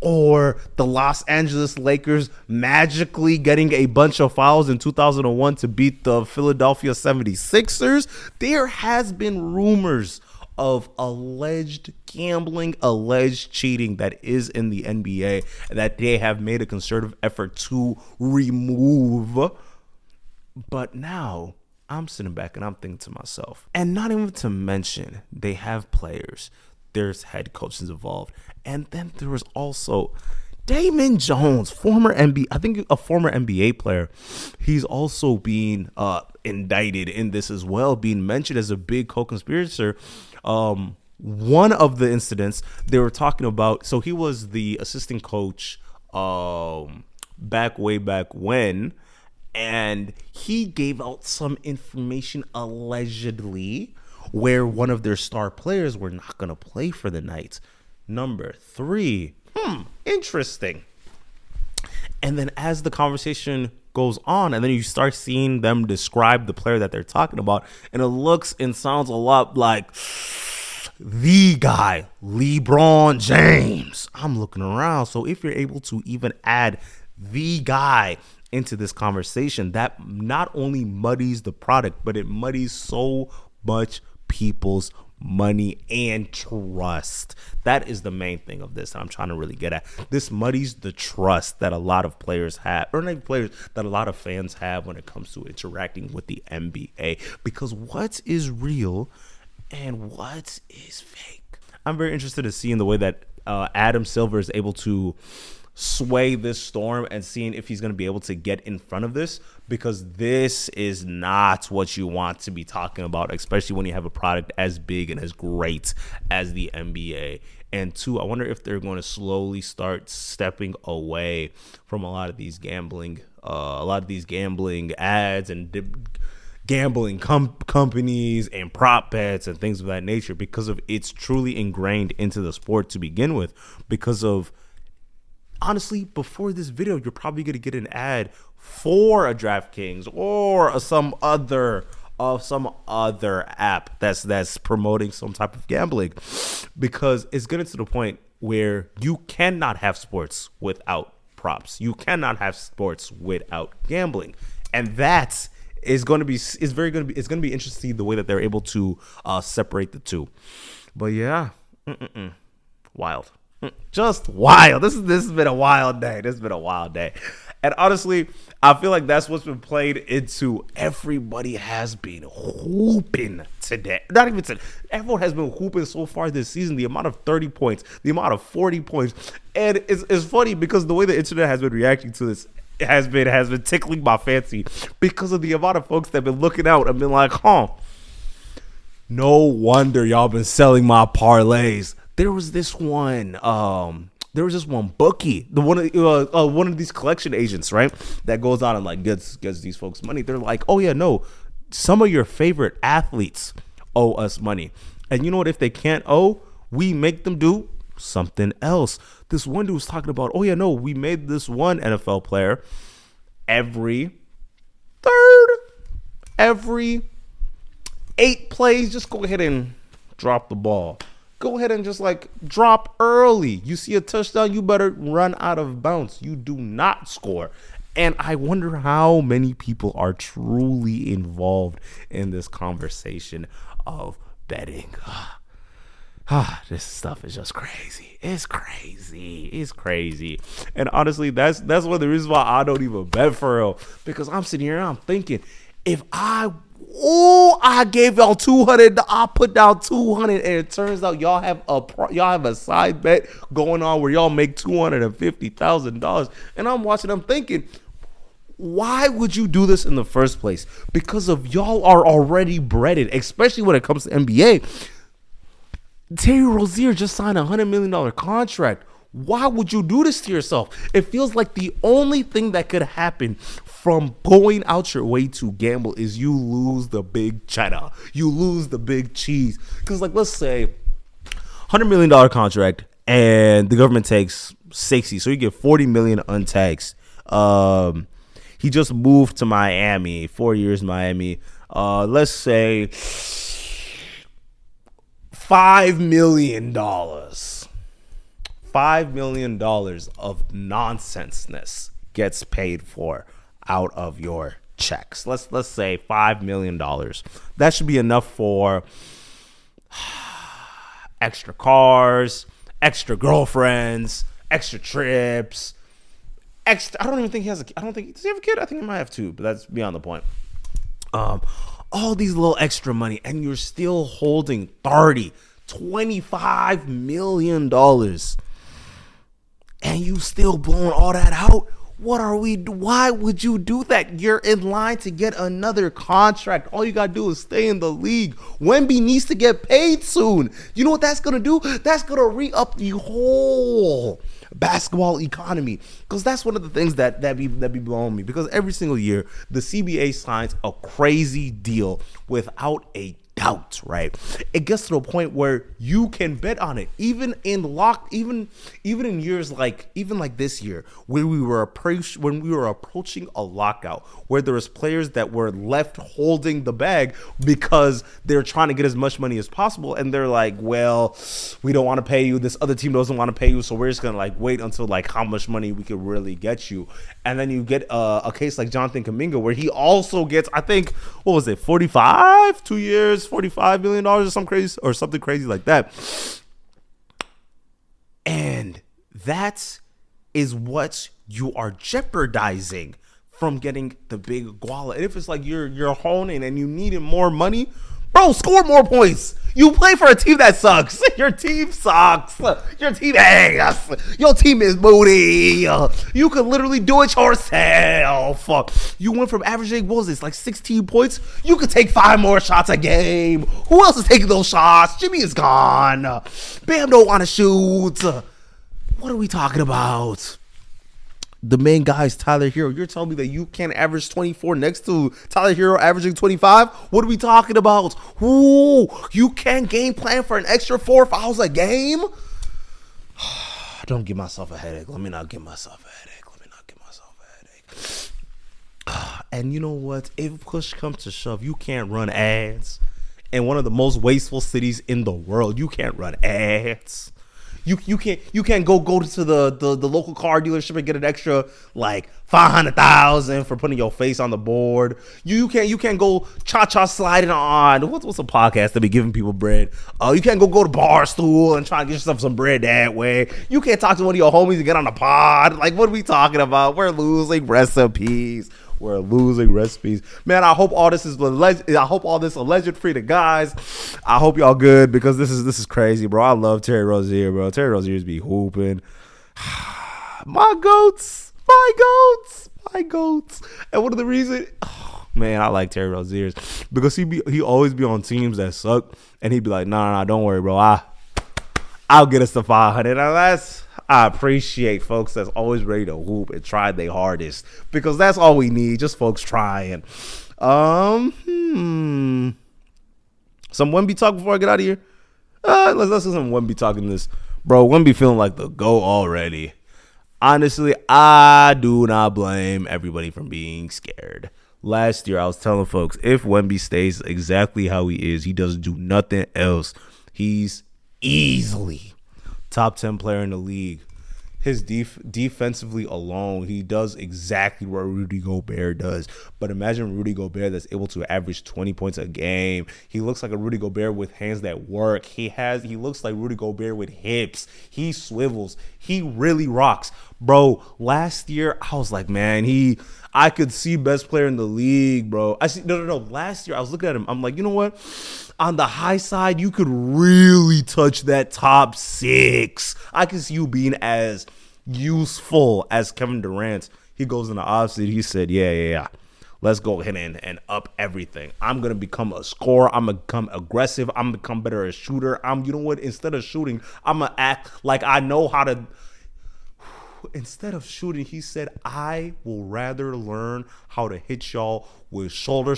or the Los Angeles Lakers magically getting a bunch of fouls in 2001 to beat the Philadelphia 76ers. There has been rumors of alleged gambling, alleged cheating that is in the NBA that they have made a concerted effort to remove. But now I'm sitting back and I'm thinking to myself, and not even to mention they have players, there's head coaches involved. And then there was also Damon Jones, former NBA player. He's also being indicted in this as well, being mentioned as a big co-conspirator. One of the incidents they were talking about, so he was the assistant coach way back when, and he gave out some information allegedly where one of their star players were not going to play for the night. Number three, interesting. And then as the conversation goes on, and then you start seeing them describe the player that they're talking about, and it looks and sounds a lot like the guy, LeBron James. I'm looking around. So if you're able to even add the guy into this conversation, that not only muddies the product, but it muddies so much people's money and trust. That is the main thing of this that I'm trying to really get at. This muddies the trust that a lot of players have, or not players, that a lot of fans have when it comes to interacting with the NBA, because what is real and what is fake. I'm very interested to see in the way that Adam Silver is able to sway this storm and seeing if he's going to be able to get in front of this, because this is not what you want to be talking about, especially when you have a product as big and as great as the NBA. And two, I wonder if they're going to slowly start stepping away from a lot of these gambling ads and gambling companies and prop bets and things of that nature, because of it's truly ingrained into the sport to begin with. Because of, honestly, before this video, you're probably going to get an ad for a DraftKings or some other of some other app that's promoting some type of gambling, because it's getting to the point where you cannot have sports without props. You cannot have sports without gambling, and that's it's going to be interesting the way that they're able to separate the two. But yeah, wild, just wild. This has been a wild day. And honestly, I feel like that's what's been played into. Everybody has been hooping today. Not even today. Everyone has been hooping so far this season. The amount of 30 points, the amount of 40 points. And it's funny because the way the internet has been reacting to this has been tickling my fancy, because of the amount of folks that have been looking out and been like, no wonder y'all been selling my parlays. There was this one bookie, one of these collection agents, right, that goes on and like gets these folks money. They're like, oh yeah, no, some of your favorite athletes owe us money, and you know what? If they can't owe, we make them do something else. This one dude was talking about, oh yeah, no, we made this one NFL player every 8 plays, just go ahead and drop the ball. Go ahead and just like drop early. You see a touchdown, you better run out of bounds. You do not score. And I wonder how many people are truly involved in this conversation of betting. This stuff is just crazy. It's crazy. And honestly, that's one of the reasons why I don't even bet for real. Because I'm sitting here and I'm thinking, if I gave y'all 200, I put down 200, and it turns out y'all have a side bet going on where y'all make $250,000. And I'm watching, I'm thinking, why would you do this in the first place? Because of y'all are already breaded, especially when it comes to NBA. Terry Rozier just signed a $100 million contract. Why would you do this to yourself? It feels like the only thing that could happen from going out your way to gamble is you lose the big cheddar. You lose the big cheese. Because like, let's say $100 million contract and the government takes 60. So you get 40 million untaxed. He just moved to Miami, 4 years Miami. Let's say $5 million. $5 million of nonsenseness gets paid for out of your checks. Let's say $5 million. That should be enough for extra cars, extra girlfriends, extra trips, extra. I don't even think he has does he have a kid? I think he might have two, but that's beyond the point. All these little extra money, and you're still holding $25 million, and you still blowing all that out. Why would you do that? You're in line to get another contract. All you gotta do is stay in the league. Wemby needs to get paid soon. You know what that's gonna do? That's gonna re-up the whole basketball economy, because that's one of the things that be blowing me, because every single year the CBA signs a crazy deal without a doubt, right? It gets to a point where you can bet on it, even in years like this year, where we were approaching a lockout, where there was players that were left holding the bag because they're trying to get as much money as possible, and they're like, well, we don't want to pay you, this other team doesn't want to pay you, so we're just gonna like wait until like how much money we could really get you. And then you get a case like Jonathan Kuminga, where he also gets, I think, what was it, 2 years, $45 million or something crazy like that. And that is what you are jeopardizing from getting the big guala. And if it's like you're honing and you needed more money, bro, score more points. You play for a team that sucks. Your team sucks. Your team ass. Your team is booty. You could literally do it yourself. You went from averaging, what was this, like 16 points? You could take 5 more shots a game. Who else is taking those shots? Jimmy is gone. Bam don't want to shoot. What are we talking about? The main guy is Tyler Hero. You're telling me that you can't average 24 next to Tyler Hero averaging 25? What are we talking about? Ooh, you can't game plan for an extra 4 fouls a game? Don't give myself a headache. Let me not give myself a headache. And you know what? If push comes to shove, you can't run ads in one of the most wasteful cities in the world. You can't run ads. You can't go to the local car dealership and get an extra like 500,000 for putting your face on the board. You can't go cha sliding on what's a podcast that be giving people bread. You can't go to Barstool and try to get yourself some bread that way. You can't talk to one of your homies and get on a pod. Like, what are we talking about? We're losing recipes. We're losing recipes, man. I hope all this is alleged free to guys. I hope y'all good, because this is crazy, bro. I love Terry Rozier, bro. Terry Rozier's be hooping. my goats. And one of the reasons, man, I like Terry Rozier because he always be on teams that suck, and he'd be like, nah, don't worry, bro. I'll get us to 500. And I appreciate folks that's always ready to hoop and try their hardest, because that's all we need, just folks trying. Some Wemby talk before I get out of here. Let's do some Wemby talking this. Bro, Wemby feeling like the GOAT already. Honestly, I do not blame everybody from being scared. Last year, I was telling folks, if Wemby stays exactly how he is, he doesn't do nothing else, he's easily top 10 player in the league. His defensively alone, he does exactly what Rudy Gobert does. But imagine Rudy Gobert that's able to average 20 points a game. He looks like a Rudy Gobert with hands that work. He looks like Rudy Gobert with hips. He swivels. He really rocks. Bro, last year, I was like, man, I could see best player in the league, bro. No. Last year, I was looking at him. I'm like, you know what? On the high side, you could really touch that top 6. I can see you being as useful as Kevin Durant. He goes in the offseason. He said, yeah. Let's go ahead and up everything. I'm going to become a scorer. I'm going to become aggressive. I'm going to become better as a shooter. You know what? Instead of shooting, I'm going to act like I know how to. Instead of shooting, he said, I will rather learn how to hit y'all with shoulder,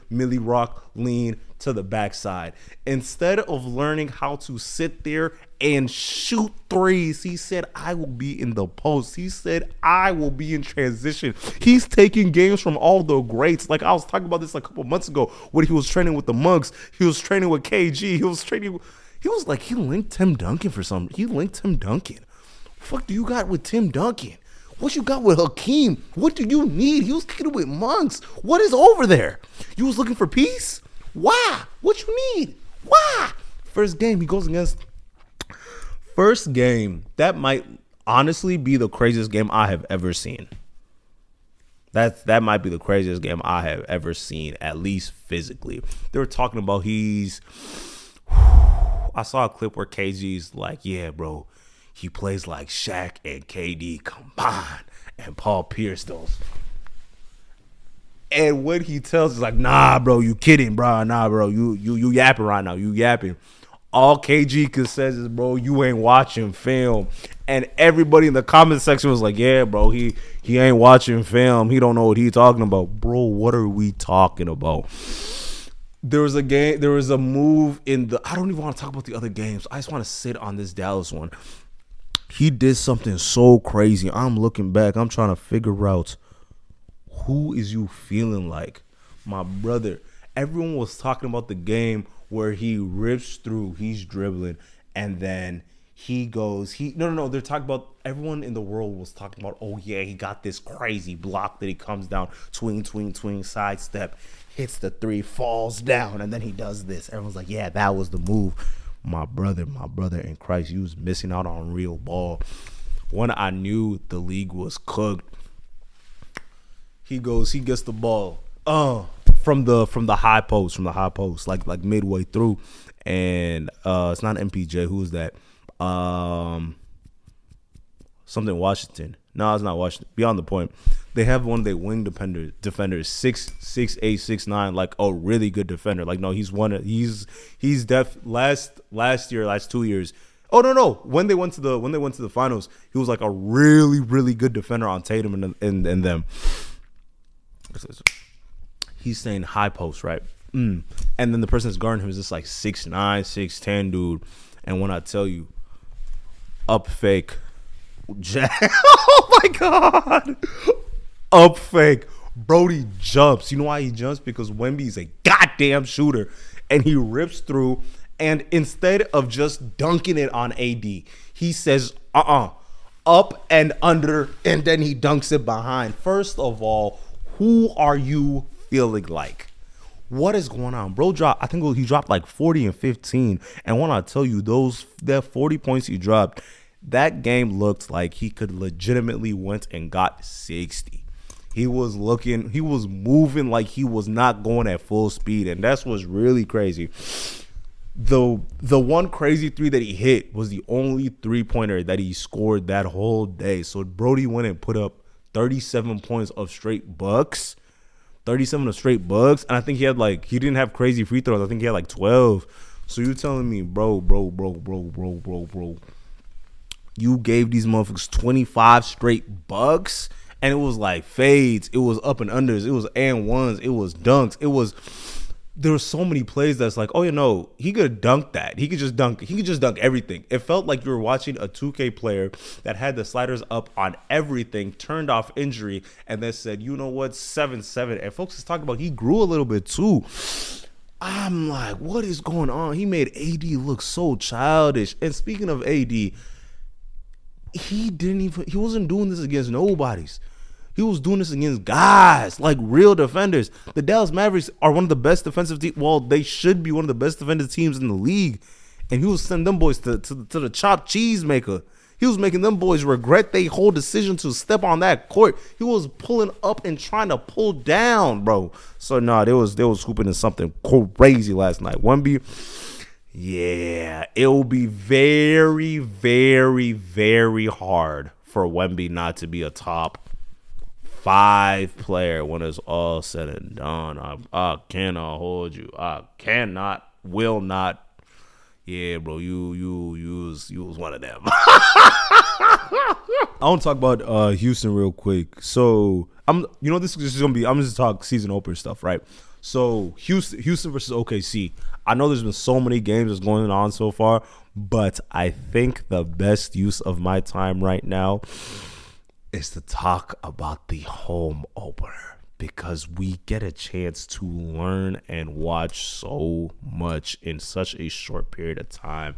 milli rock, lean to the backside. Instead of learning how to sit there and shoot threes, he said, I will be in the post. He said, I will be in transition. He's taking games from all the greats. Like, I was talking about this a couple months ago when he was training with the Mugs. He was training with KG. He linked Tim Duncan for something. He linked Tim Duncan. Fuck do you got with Tim Duncan? What you got with Hakeem? What do you need? He was kicking it with Monks. What is over there? You was looking for peace? Why? What you need? Why? First game, he goes against. First game, that might honestly be the craziest game I have ever seen. That might be the craziest game I have ever seen, at least physically. They were talking about I saw a clip where KG's like, yeah, bro. He plays like Shaq and KD combined, and Paul Pierce those. And what he tells is like, nah, bro, you kidding, bro. Nah, bro, you yapping right now. You yapping. All KG says is, bro, you ain't watching film. And everybody in the comment section was like, yeah, bro, he ain't watching film. He don't know what he's talking about. Bro, what are we talking about? There was a move in I don't even want to talk about the other games. I just want to sit on this Dallas one. He did something so crazy. I'm looking back. I'm trying to figure out, who is you feeling like? My brother. Everyone was talking about the game where he rips through. He's dribbling. And then he goes. No. They're talking about, everyone in the world was talking about, oh, yeah, he got this crazy block that he comes down. Twing, sidestep. Hits the 3, falls down. And then he does this. Everyone's like, yeah, that was the move. My brother in Christ, you was missing out on real ball. When I knew the league was cooked, he gets the ball from the high post, like midway through, and it's not MPJ. Who is that? Something Washington. No, it's not Washington. Beyond the point. They have one of their wing defenders, 6'8", 6'9", like a really good defender. Like, no, he's last 2 years. Oh no. When they went to the finals, he was like a really, really good defender on Tatum and them. He's saying high post, right? And then the person that's guarding him is just like 6'9", 6'10", dude. And when I tell you, up fake, oh my God. Up fake, Brody jumps. You know why he jumps? Because Wemby's a goddamn shooter, and he rips through. And instead of just dunking it on AD, he says, up and under, and then he dunks it behind. First of all, who are you feeling like? What is going on? Bro dropped, I think he dropped like 40 and 15. And when I tell you that 40 points he dropped, that game looked like he could legitimately went and got 60. He was moving like he was not going at full speed. And that's what's really crazy. The one crazy three that he hit was the only 3-pointer that he scored that whole day. So Brody went and put up 37 points of straight bucks. 37 of straight bucks. And I think he didn't have crazy free throws. I think he had like 12. So you're telling me, bro, you gave these motherfuckers 25 straight bucks? And it was like fades. It was up and unders. It was and ones. It was dunks. There were so many plays that's like, oh, he could have dunked that. He could just dunk everything. It felt like you were watching a 2K player that had the sliders up on everything, turned off injury, and then said, you know what, 7-7. And folks is talking about he grew a little bit too. I'm like, what is going on? He made AD look so childish. And speaking of AD, he wasn't doing this against nobodies. He was doing this against guys, like real defenders. The Dallas Mavericks are one of the best defensive teams. Well, they should be one of the best defensive teams in the league. And he was sending them boys to the chopped cheese maker. He was making them boys regret their whole decision to step on that court. He was pulling up and trying to pull down, bro. So, they was hooping in something crazy last night. Wemby, yeah, it will be very, very, very hard for Wemby not to be a top 5 player when it's all said and done. I cannot hold you. I cannot, will not. Yeah, bro, you was one of them. I want to talk about Houston real quick. So this is just gonna be. I'm just talk season opener stuff, right? So Houston versus OKC. I know there's been so many games that's going on so far, but I think the best use of my time right now is to talk about the home opener, because we get a chance to learn and watch so much in such a short period of time.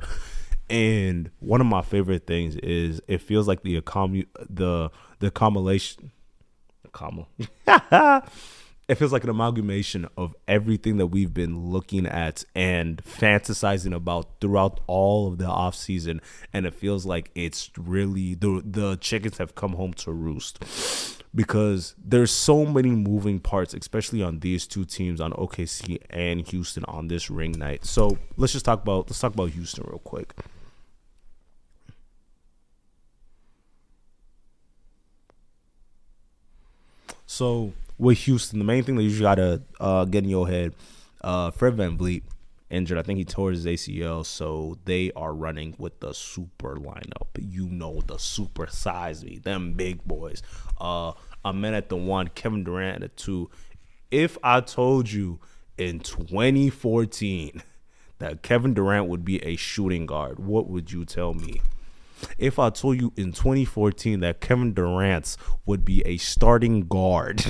And one of my favorite things is it feels like the accumulation. It feels like an amalgamation of everything that we've been looking at and fantasizing about throughout all of the offseason. And it feels like it's really the chickens have come home to roost, because there's so many moving parts, especially on these two teams, on OKC and Houston, on this ring night. So let's talk about Houston real quick. So with Houston, the main thing that you gotta get in your head, Fred VanVleet injured. I think he tore his ACL, so they are running with the super lineup. The super size me, them big boys. Amen at the 1, Kevin Durant at the 2. If I told you in 2014 that Kevin Durant would be a shooting guard, what would you tell me? If I told you in 2014 that Kevin Durant would be a starting guard,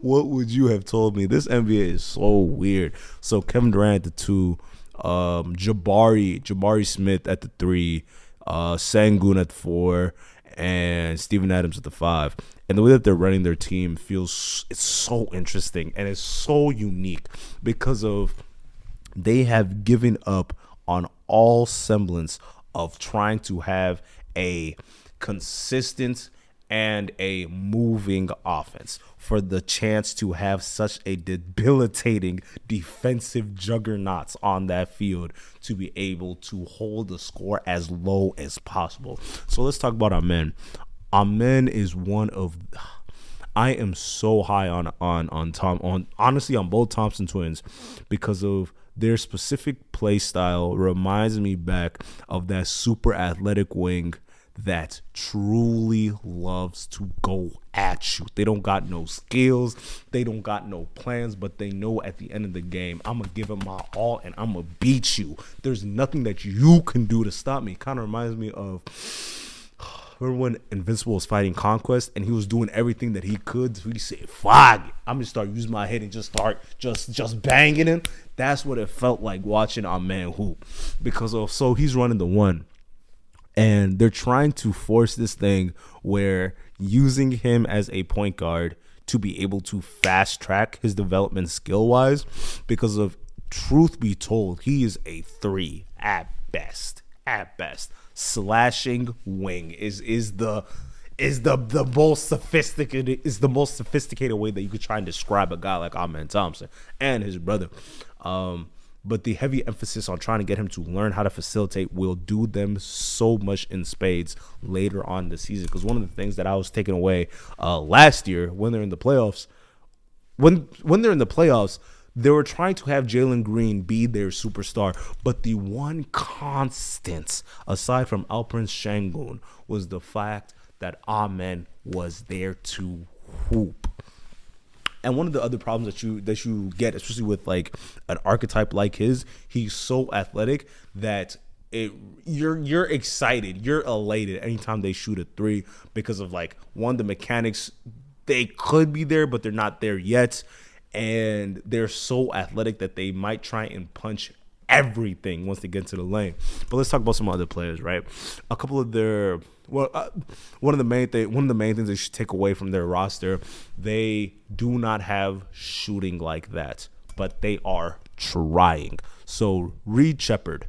what would you have told me? This NBA is so weird. So Kevin Durant at the 2, Jabari Smith at the 3, Sengun at the 4, and Steven Adams at the 5. And the way that they're running their team it's so interesting, and it's so unique because of they have given up on all semblance of trying to have a consistent and a moving offense for the chance to have such a debilitating defensive juggernauts on that field to be able to hold the score as low as possible. So let's talk about Amen. Amen is one of I am so high on both Thompson twins because of their specific play style. Reminds me back of that super athletic wing that truly loves to go at you. They don't got no skills. They don't got no plans, but they know at the end of the game, I'm going to give them my all and I'm going to beat you. There's nothing that you can do to stop me. Kind of reminds me of remember when Invincible was fighting Conquest and he was doing everything that he could. So he said, "Fuck, I'm gonna start using my head and just start just banging him." That's what it felt like watching our man hoop, because so he's running the one, and they're trying to force this thing where using him as a point guard to be able to fast track his development skill wise, because of, truth be told, he is a 3 at best. At best, slashing wing is the most sophisticated way that you could try and describe a guy like Amen Thompson and his brother. But the heavy emphasis on trying to get him to learn how to facilitate will do them so much in spades later on in the season. Because one of the things that I was taking away last year when they're in the playoffs, when they're in the playoffs, they were trying to have Jalen Green be their superstar, but the one constant, aside from Alperen Şengün, was the fact that Amen was there to hoop. And one of the other problems that you get, especially with like an archetype like his, he's so athletic that you're excited, you're elated anytime they shoot a 3, because of like, one, the mechanics, they could be there, but they're not there yet. And they're so athletic that they might try and punch everything once they get into the lane. But let's talk about some other players, right? A couple of their one of the main things they should take away from their roster, they do not have shooting like that, but they are trying. So Reed Shepherd,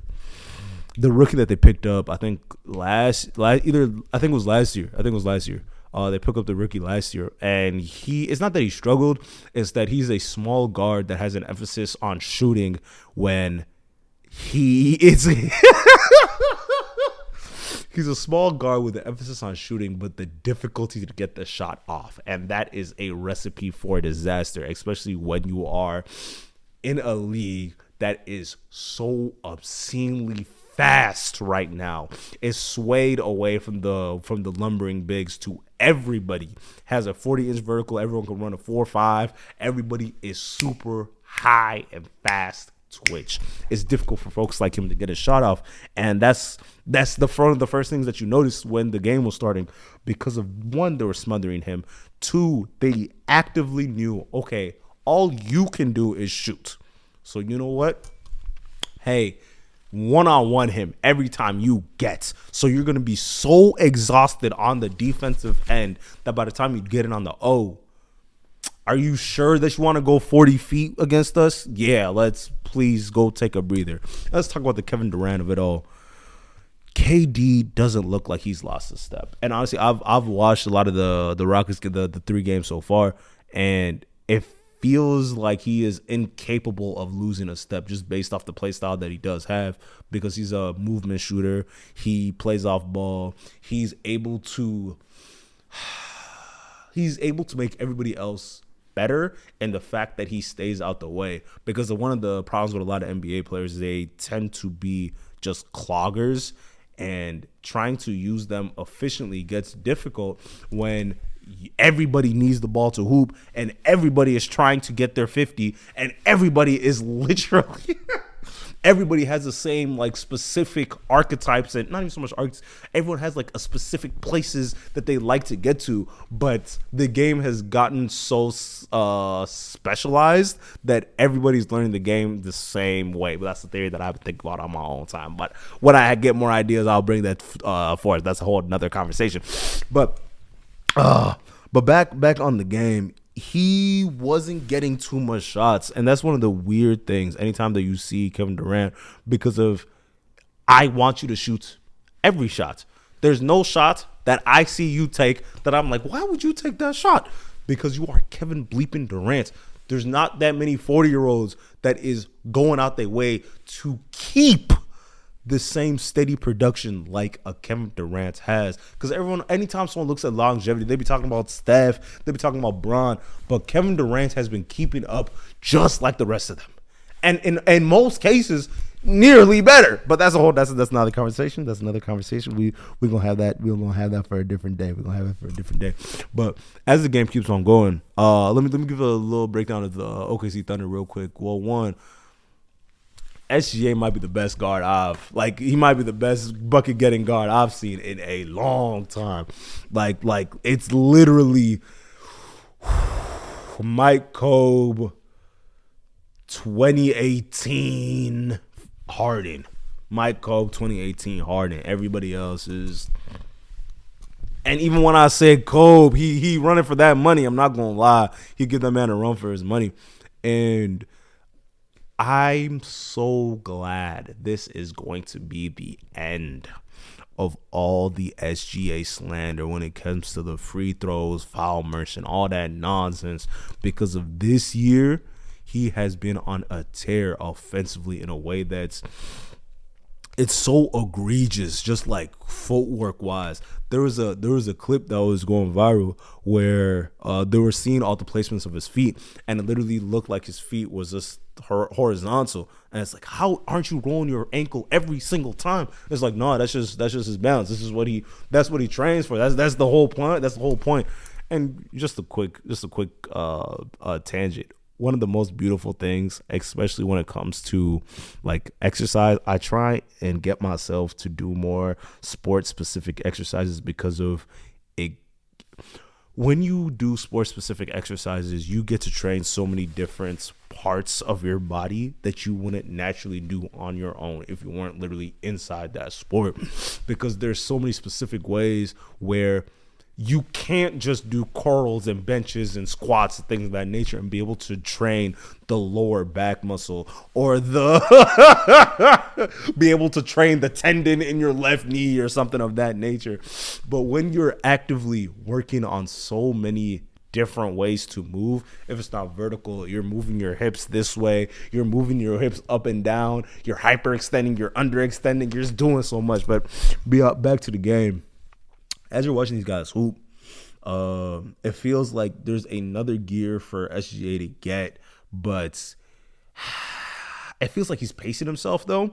the rookie that they picked up, I think it was last year. They picked up the rookie last year, and it's not that he struggled, it's that he's a small guard that has an emphasis on shooting when he is he's a small guard with an emphasis on shooting, but the difficulty to get the shot off, and that is a recipe for disaster, especially when you are in a league that is so obscenely fast right now. It's swayed away from the lumbering bigs to everybody has a 40-inch vertical. Everyone can run a 4.5. Everybody is super high and fast twitch. It's difficult for folks like him to get a shot off, and that's the first things that you noticed when the game was starting, because of, one, they were smothering him. 2, they actively knew, okay, all you can do is shoot. So you know what? Hey, one-on-one him every time you get. So you're going to be so exhausted on the defensive end that by the time you get it on the are you sure that you want to go 40 feet against us? Yeah, let's please go take a breather. Let's talk about the Kevin Durant of it all. KD doesn't look like he's lost a step. And honestly, I've watched a lot of the Rockets get the 3 games so far, and it feels like he is incapable of losing a step just based off the play style that he does have, because he's a movement shooter. He plays off ball. He's able to make everybody else better, and the fact that he stays out the way, because one of the problems with a lot of NBA players, they tend to be just cloggers, and trying to use them efficiently gets difficult when everybody needs the ball to hoop, and everybody is trying to get their 50, and everybody is literally everybody has the same like specific archetypes, and not even so much archetypes. Everyone has like a specific places that they like to get to, but the game has gotten so specialized that everybody's learning the game the same way. But that's the theory that I would think about on my own time. But when I get more ideas, I'll bring that forth. That's a whole another conversation. But back on the game, he wasn't getting too much shots, and that's one of the weird things anytime that you see Kevin Durant, because of, I want you to shoot every shot. There's no shot that I see you take that I'm like, why would you take that shot? Because you are Kevin bleeping Durant. There's not that many 40-year-olds that is going out their way to keep the same steady production like a Kevin Durant has. Because anytime someone looks at longevity, they be talking about Steph, they be talking about Bron, but Kevin Durant has been keeping up just like the rest of them, and in most cases nearly better. But that's another conversation. That's another conversation. We're gonna have that. We're gonna have that for a different day. But as the game keeps on going, let me give a little breakdown of the OKC Thunder real quick. Well, one, SGA might be the best guard he might be the best bucket getting guard I've seen in a long time. Like it's literally Mike Kobe 2018 Harden. Mike Kobe 2018 Harden. Everybody else is. And even when I said Kobe, he running for that money. I'm not gonna lie. He give that man a run for his money. And I'm so glad this is going to be the end of all the SGA slander when it comes to the free throws, foul merchant, all that nonsense. Because of this year, he has been on a tear offensively in a way that's it's so egregious, just like footwork wise. There was a clip that was going viral where they were seeing all the placements of his feet, and it literally looked like his feet was just horizontal. And it's like, how aren't you rolling your ankle every single time? It's like, no, that's just his balance. That's what he trains for. That's the whole point. That's the whole point. And just a quick tangent. One of the most beautiful things, especially when it comes to like exercise, I try and get myself to do more sports specific exercises because of it. When you do sports specific exercises, you get to train so many different parts of your body that you wouldn't naturally do on your own if you weren't literally inside that sport, because there's so many specific ways where you can't just do curls and benches and squats and things of that nature and be able to train the lower back muscle or be able to train the tendon in your left knee or something of that nature. But when you're actively working on so many different ways to move, if it's not vertical, you're moving your hips this way, you're moving your hips up and down, you're hyperextending, you're underextending, you're just doing so much. But back to the game. As you're watching these guys hoop, it feels like there's another gear for SGA to get, but it feels like he's pacing himself though.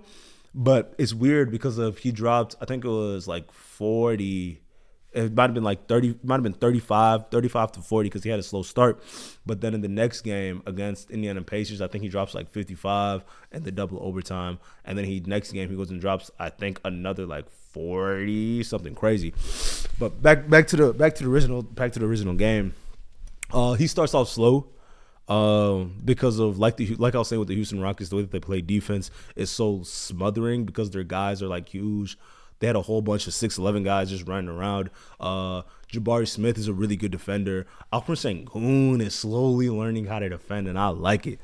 But it's weird because he dropped, I think it was like 40. It might have been like 30, it might have been 35 to 40 because he had a slow start. But then in the next game against Indiana Pacers, I think he drops like 55 and the double overtime. And then next game he goes and drops, I think, another like 40, something crazy. But back to the original game. He starts off slow. Because of like I was saying with the Houston Rockets, the way that they play defense is so smothering because their guys are like huge. They had a whole bunch of 6'11" guys just running around. Jabari Smith is a really good defender. Alperen Sengun is slowly learning how to defend, and I like it.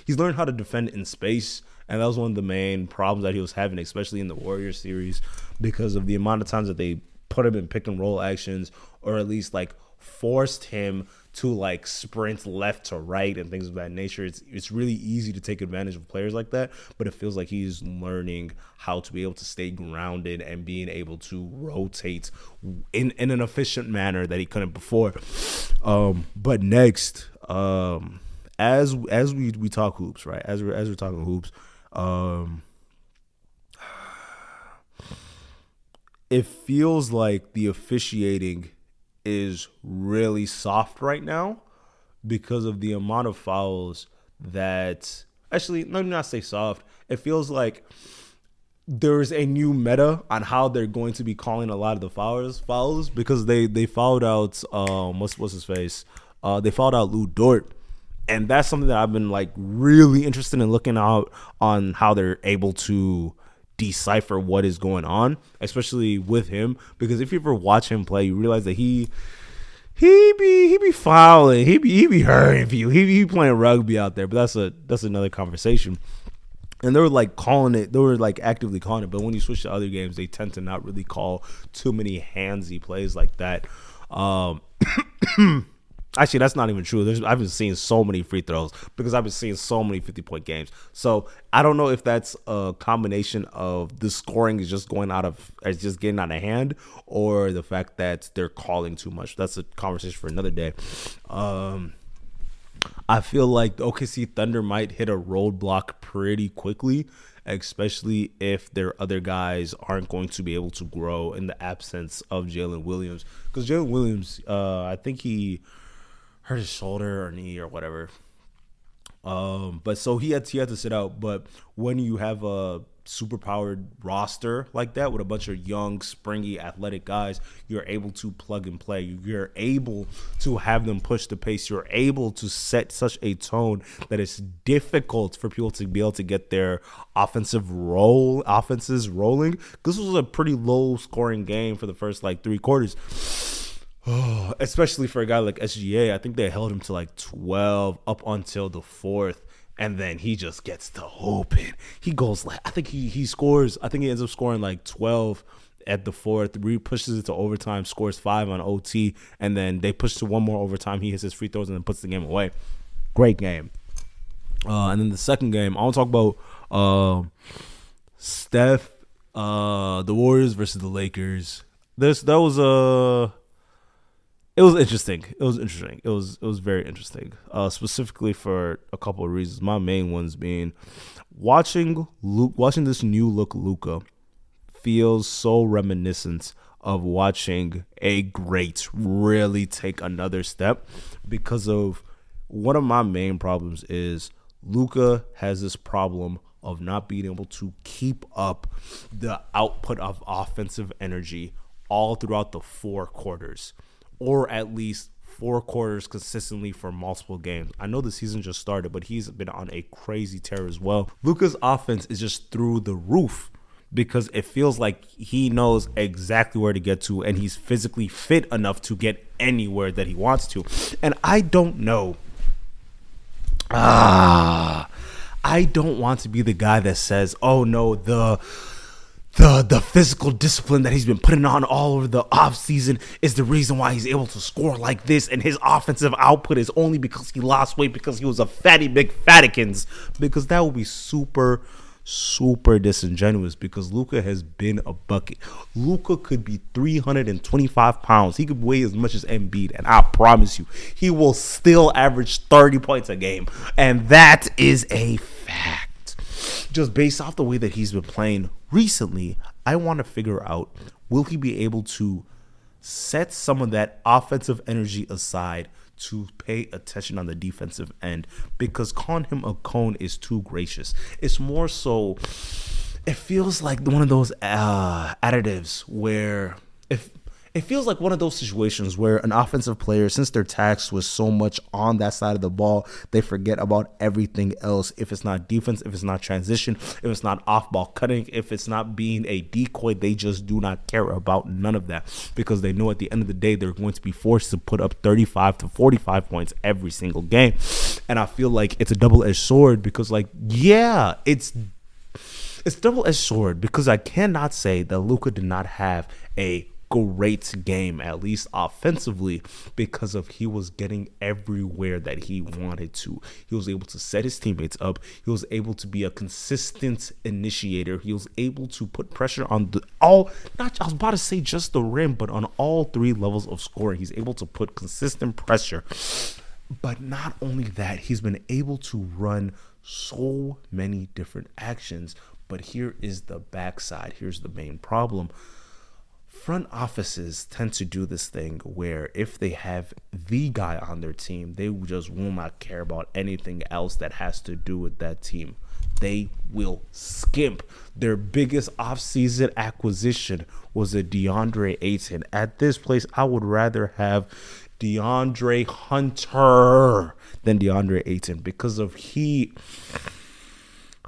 He's learned how to defend in space, and that was one of the main problems that he was having, especially in the Warriors series, because of the amount of times that they put him in pick and roll actions, or at least like forced him to like sprint left to right and things of that nature. It's really easy to take advantage of players like that, but it feels like he's learning how to be able to stay grounded and being able to rotate in an efficient manner that he couldn't before. But next, as we talk hoops, right? As we're talking hoops, it feels like the officiating is really soft right now because of the amount of fouls that actually, let me not say soft. It feels like there's a new meta on how they're going to be calling a lot of the fouls because they fouled out what's his face? They fouled out Lou Dort. And that's something that I've been like really interested in looking out on how they're able to decipher what is going on, especially with him, because if you ever watch him play, you realize that he be fouling, he be hurting for you, he be playing rugby out there, but that's another conversation. And they were like calling it, they were like actively calling it, but when you switch to other games, they tend to not really call too many handsy plays like that. Actually, that's not even true. I've been seeing so many free throws because I've been seeing so many 50-point games. So I don't know if that's a combination of the scoring is just getting out of hand, or the fact that they're calling too much. That's a conversation for another day. I feel like the OKC Thunder might hit a roadblock pretty quickly, especially if their other guys aren't going to be able to grow in the absence of Jalen Williams. Because Jalen Williams, I think he hurt his shoulder or knee or whatever. But so he had to sit out. But when you have a super powered roster like that with a bunch of young, springy, athletic guys, you're able to plug and play. You're able to have them push the pace. You're able to set such a tone that it's difficult for people to be able to get their offenses rolling. This was a pretty low scoring game for the first like 3 quarters. Oh, especially for a guy like SGA. I think they held him to like 12 up until the 4th. And then he just gets to open. He goes like, I think he scores. I think he ends up scoring like 12 at the 4th. Pushes it to overtime, scores 5 on OT. And then they push to one more overtime. He hits his free throws and then puts the game away. Great game. And then the second game, I want to talk about Steph, the Warriors versus the Lakers. It was interesting. It was very interesting. Specifically for a couple of reasons. My main ones being watching this new look Luka feels so reminiscent of watching a great really take another step, because of one of my main problems is Luka has this problem of not being able to keep up the output of offensive energy all throughout the 4 quarters. Or at least 4 quarters consistently for multiple games. I know the season just started, but he's been on a crazy tear as well. Luka's offense is just through the roof because it feels like he knows exactly where to get to, and he's physically fit enough to get anywhere that he wants to. And I don't know. I don't want to be the guy that says, oh no, the physical discipline that he's been putting on all over the offseason is the reason why he's able to score like this, and his offensive output is only because he lost weight, because he was a fatty McFattikins. Because that would be super, super disingenuous, because Luka has been a bucket. Luka could be 325 pounds. He could weigh as much as Embiid, and I promise you, he will still average 30 points a game. And that is a fact. Just based off the way that he's been playing recently, I want to figure out, will he be able to set some of that offensive energy aside to pay attention on the defensive end? Because calling him a cone is too gracious. It's more so, it feels like one of those additives where it feels like one of those situations where an offensive player, since they're taxed with so much on that side of the ball, they forget about everything else. If it's not defense, if it's not transition, if it's not off-ball cutting, if it's not being a decoy, they just do not care about none of that, because they know at the end of the day they're going to be forced to put up 35 to 45 points every single game. And I feel like it's a double-edged sword, because like, yeah, it's double-edged sword, because I cannot say that Luka did not have a great game, at least offensively, because of he was getting everywhere that he wanted to. He was able to set his teammates up. He was able to be a consistent initiator. He was able to put pressure on I was about to say just the rim, but on all 3 levels of scoring. He's able to put consistent pressure. But not only that, he's been able to run so many different actions. But here is the backside. Here's the main problem. Front offices tend to do this thing where if they have the guy on their team, they just will not care about anything else that has to do with that team. They will skimp. Their biggest offseason acquisition was a DeAndre Ayton. At this place, I would rather have DeAndre Hunter than DeAndre Ayton, because of this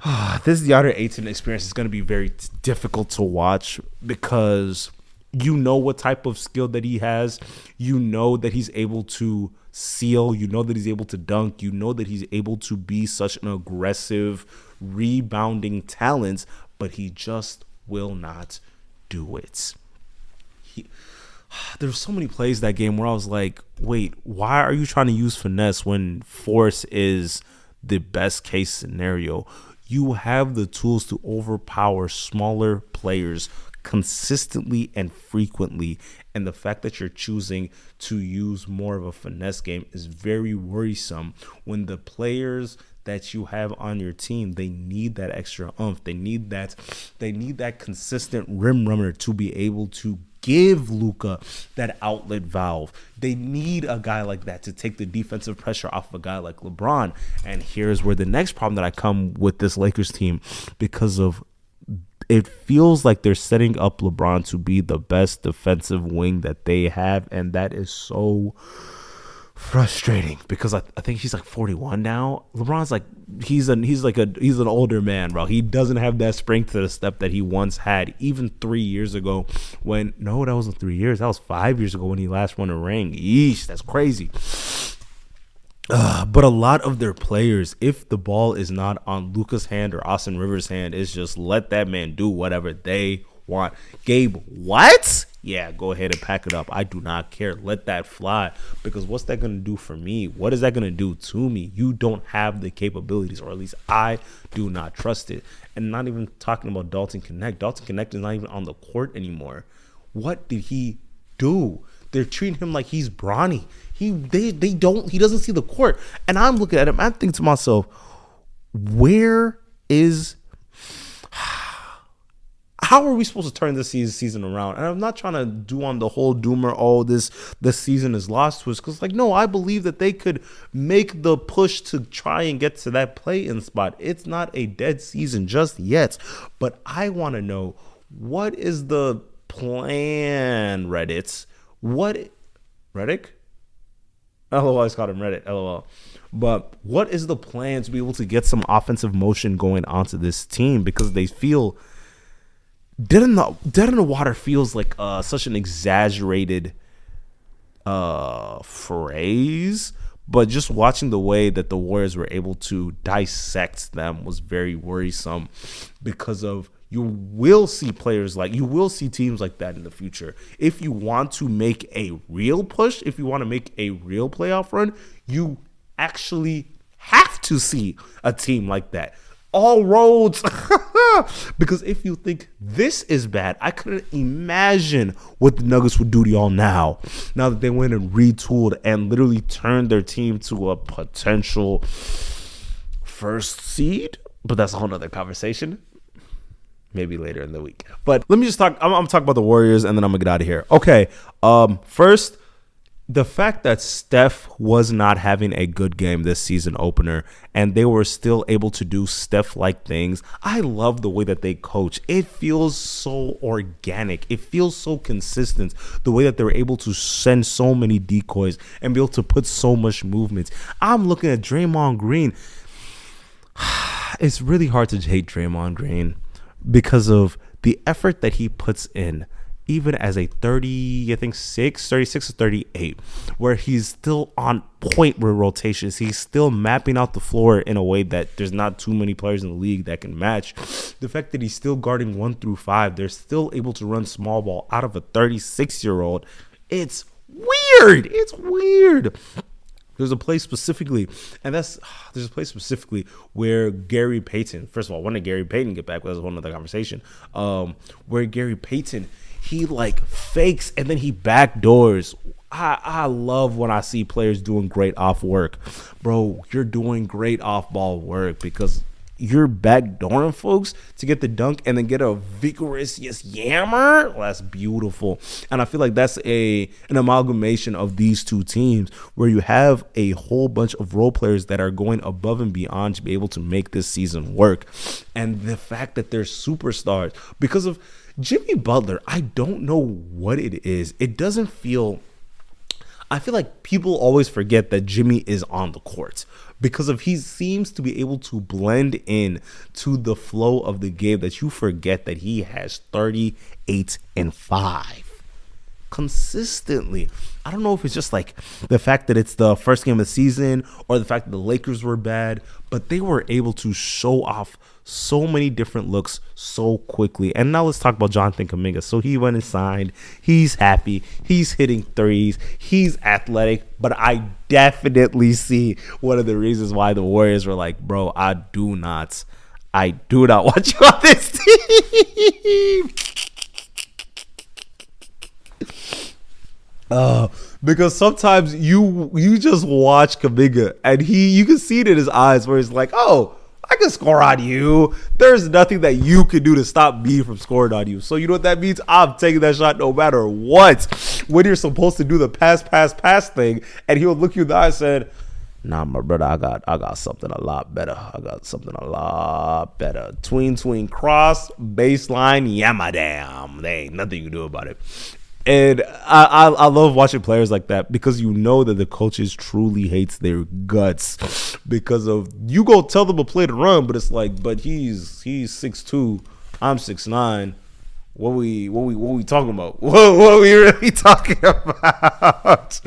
DeAndre Ayton experience is going to be very difficult to watch, because you know what type of skill that he has. You know that he's able to seal. You know that he's able to dunk. You know that he's able to be such an aggressive rebounding talent, but he just will not do it. There's so many plays that game where I was like, wait, why are you trying to use finesse when force is the best case scenario? You have the tools to overpower smaller players consistently and frequently, and the fact that you're choosing to use more of a finesse game is very worrisome when the players that you have on your team, they need that extra oomph. They need that consistent rim runner to be able to give Luka that outlet valve. They need a guy like that to take the defensive pressure off of a guy like LeBron. And here's where the next problem that I come with this Lakers team, because of it feels like they're setting up LeBron to be the best defensive wing that they have, and that is so frustrating because I think he's like 41 now. LeBron's like he's an older man, bro. He doesn't have that spring to the step that he once had, even 3 years ago when that wasn't 3 years, that was 5 years ago when he last won a ring. Yeesh, that's crazy. But a lot of their players, if the ball is not on Luka's hand or Austin Rivers' hand, it's just let that man do whatever they want. Gabe, what? Yeah, go ahead and pack it up. I do not care. Let that fly. Because what's that going to do for me? What is that going to do to me? You don't have the capabilities, or at least I do not trust it. And not even talking about Dalton Connect. Dalton Connect is not even on the court anymore. What did he do? They're treating him like he's Bronny. He doesn't see the court. And I'm looking at him, I think to myself, how are we supposed to turn this season around? And I'm not trying to do on the whole doomer, this season is lost to us. Because, no, I believe that they could make the push to try and get to that play-in spot. It's not a dead season just yet. But I want to know, what is the plan, Reddit? Reddick? LOL, I just called him Reddit, LOL. But what is the plan to be able to get some offensive motion going onto this team? Because they feel dead in the water feels like such an exaggerated phrase. But just watching the way that the Warriors were able to dissect them was very worrisome, because of you will see teams like that in the future. If you want to make a real push, if you want to make a real playoff run, you actually have to see a team like that. All roads. Because if you think this is bad, I couldn't imagine what the Nuggets would do to y'all now that they went and retooled and literally turned their team to a potential first seed. But that's a whole nother conversation. Maybe later in the week. But let me just talk. I'm going to talk about the Warriors, and then I'm going to get out of here. Okay. First, the fact that Steph was not having a good game this season opener, and they were still able to do Steph-like things. I love the way that they coach. It feels so organic. It feels so consistent, the way that they're able to send so many decoys and be able to put so much movement. I'm looking at Draymond Green. It's really hard to hate Draymond Green, because of the effort that he puts in, even as a 36 or 38, where he's still on point with rotations. He's still mapping out the floor in a way that there's not too many players in the league that can match. The fact that he's still guarding 1 through 5, they're still able to run small ball out of a 36-year-old. It's weird. It's weird. There's a place specifically where Gary Payton, first of all, when did Gary Payton get back? That's a whole other conversation. Where Gary Payton, he fakes and then he backdoors. I love when I see players doing great off work. Bro, you're doing great off ball work, because you're backdooring folks to get the dunk and then get a vigorous yammer. Well, that's beautiful. And I feel like that's an amalgamation of these two teams, where you have a whole bunch of role players that are going above and beyond to be able to make this season work. And the fact that they're superstars, because of Jimmy Butler, I don't know what it is. It doesn't feel... I feel like people always forget that Jimmy is on the court, because of he seems to be able to blend in to the flow of the game, that you forget that he has 38 and 5 consistently. I don't know if it's just the fact that it's the first game of the season, or the fact that the Lakers were bad, but they were able to show off so many different looks so quickly. And now let's talk about Jonathan Kuminga. So he went and signed. He's happy. He's hitting threes. He's athletic. But I definitely see one of the reasons why the Warriors were like, bro, I do not want you on this team. Because sometimes you just watch Kuminga, and you can see it in his eyes where he's like, oh, I can score on you. There's nothing that you can do to stop me from scoring on you. So you know what that means? I'm taking that shot no matter what. When you're supposed to do the pass thing, and he'll look you in the eye and say, nah, my brother, I got something a lot better. I got something a lot better. Tween cross, baseline, yamadam. There ain't nothing you can do about it. And I love watching players like that because you know that the coaches truly hates their guts because of you go tell them a play to run, but it's like, but he's 6'2", I'm 6'9". What we talking about? What we really talking about?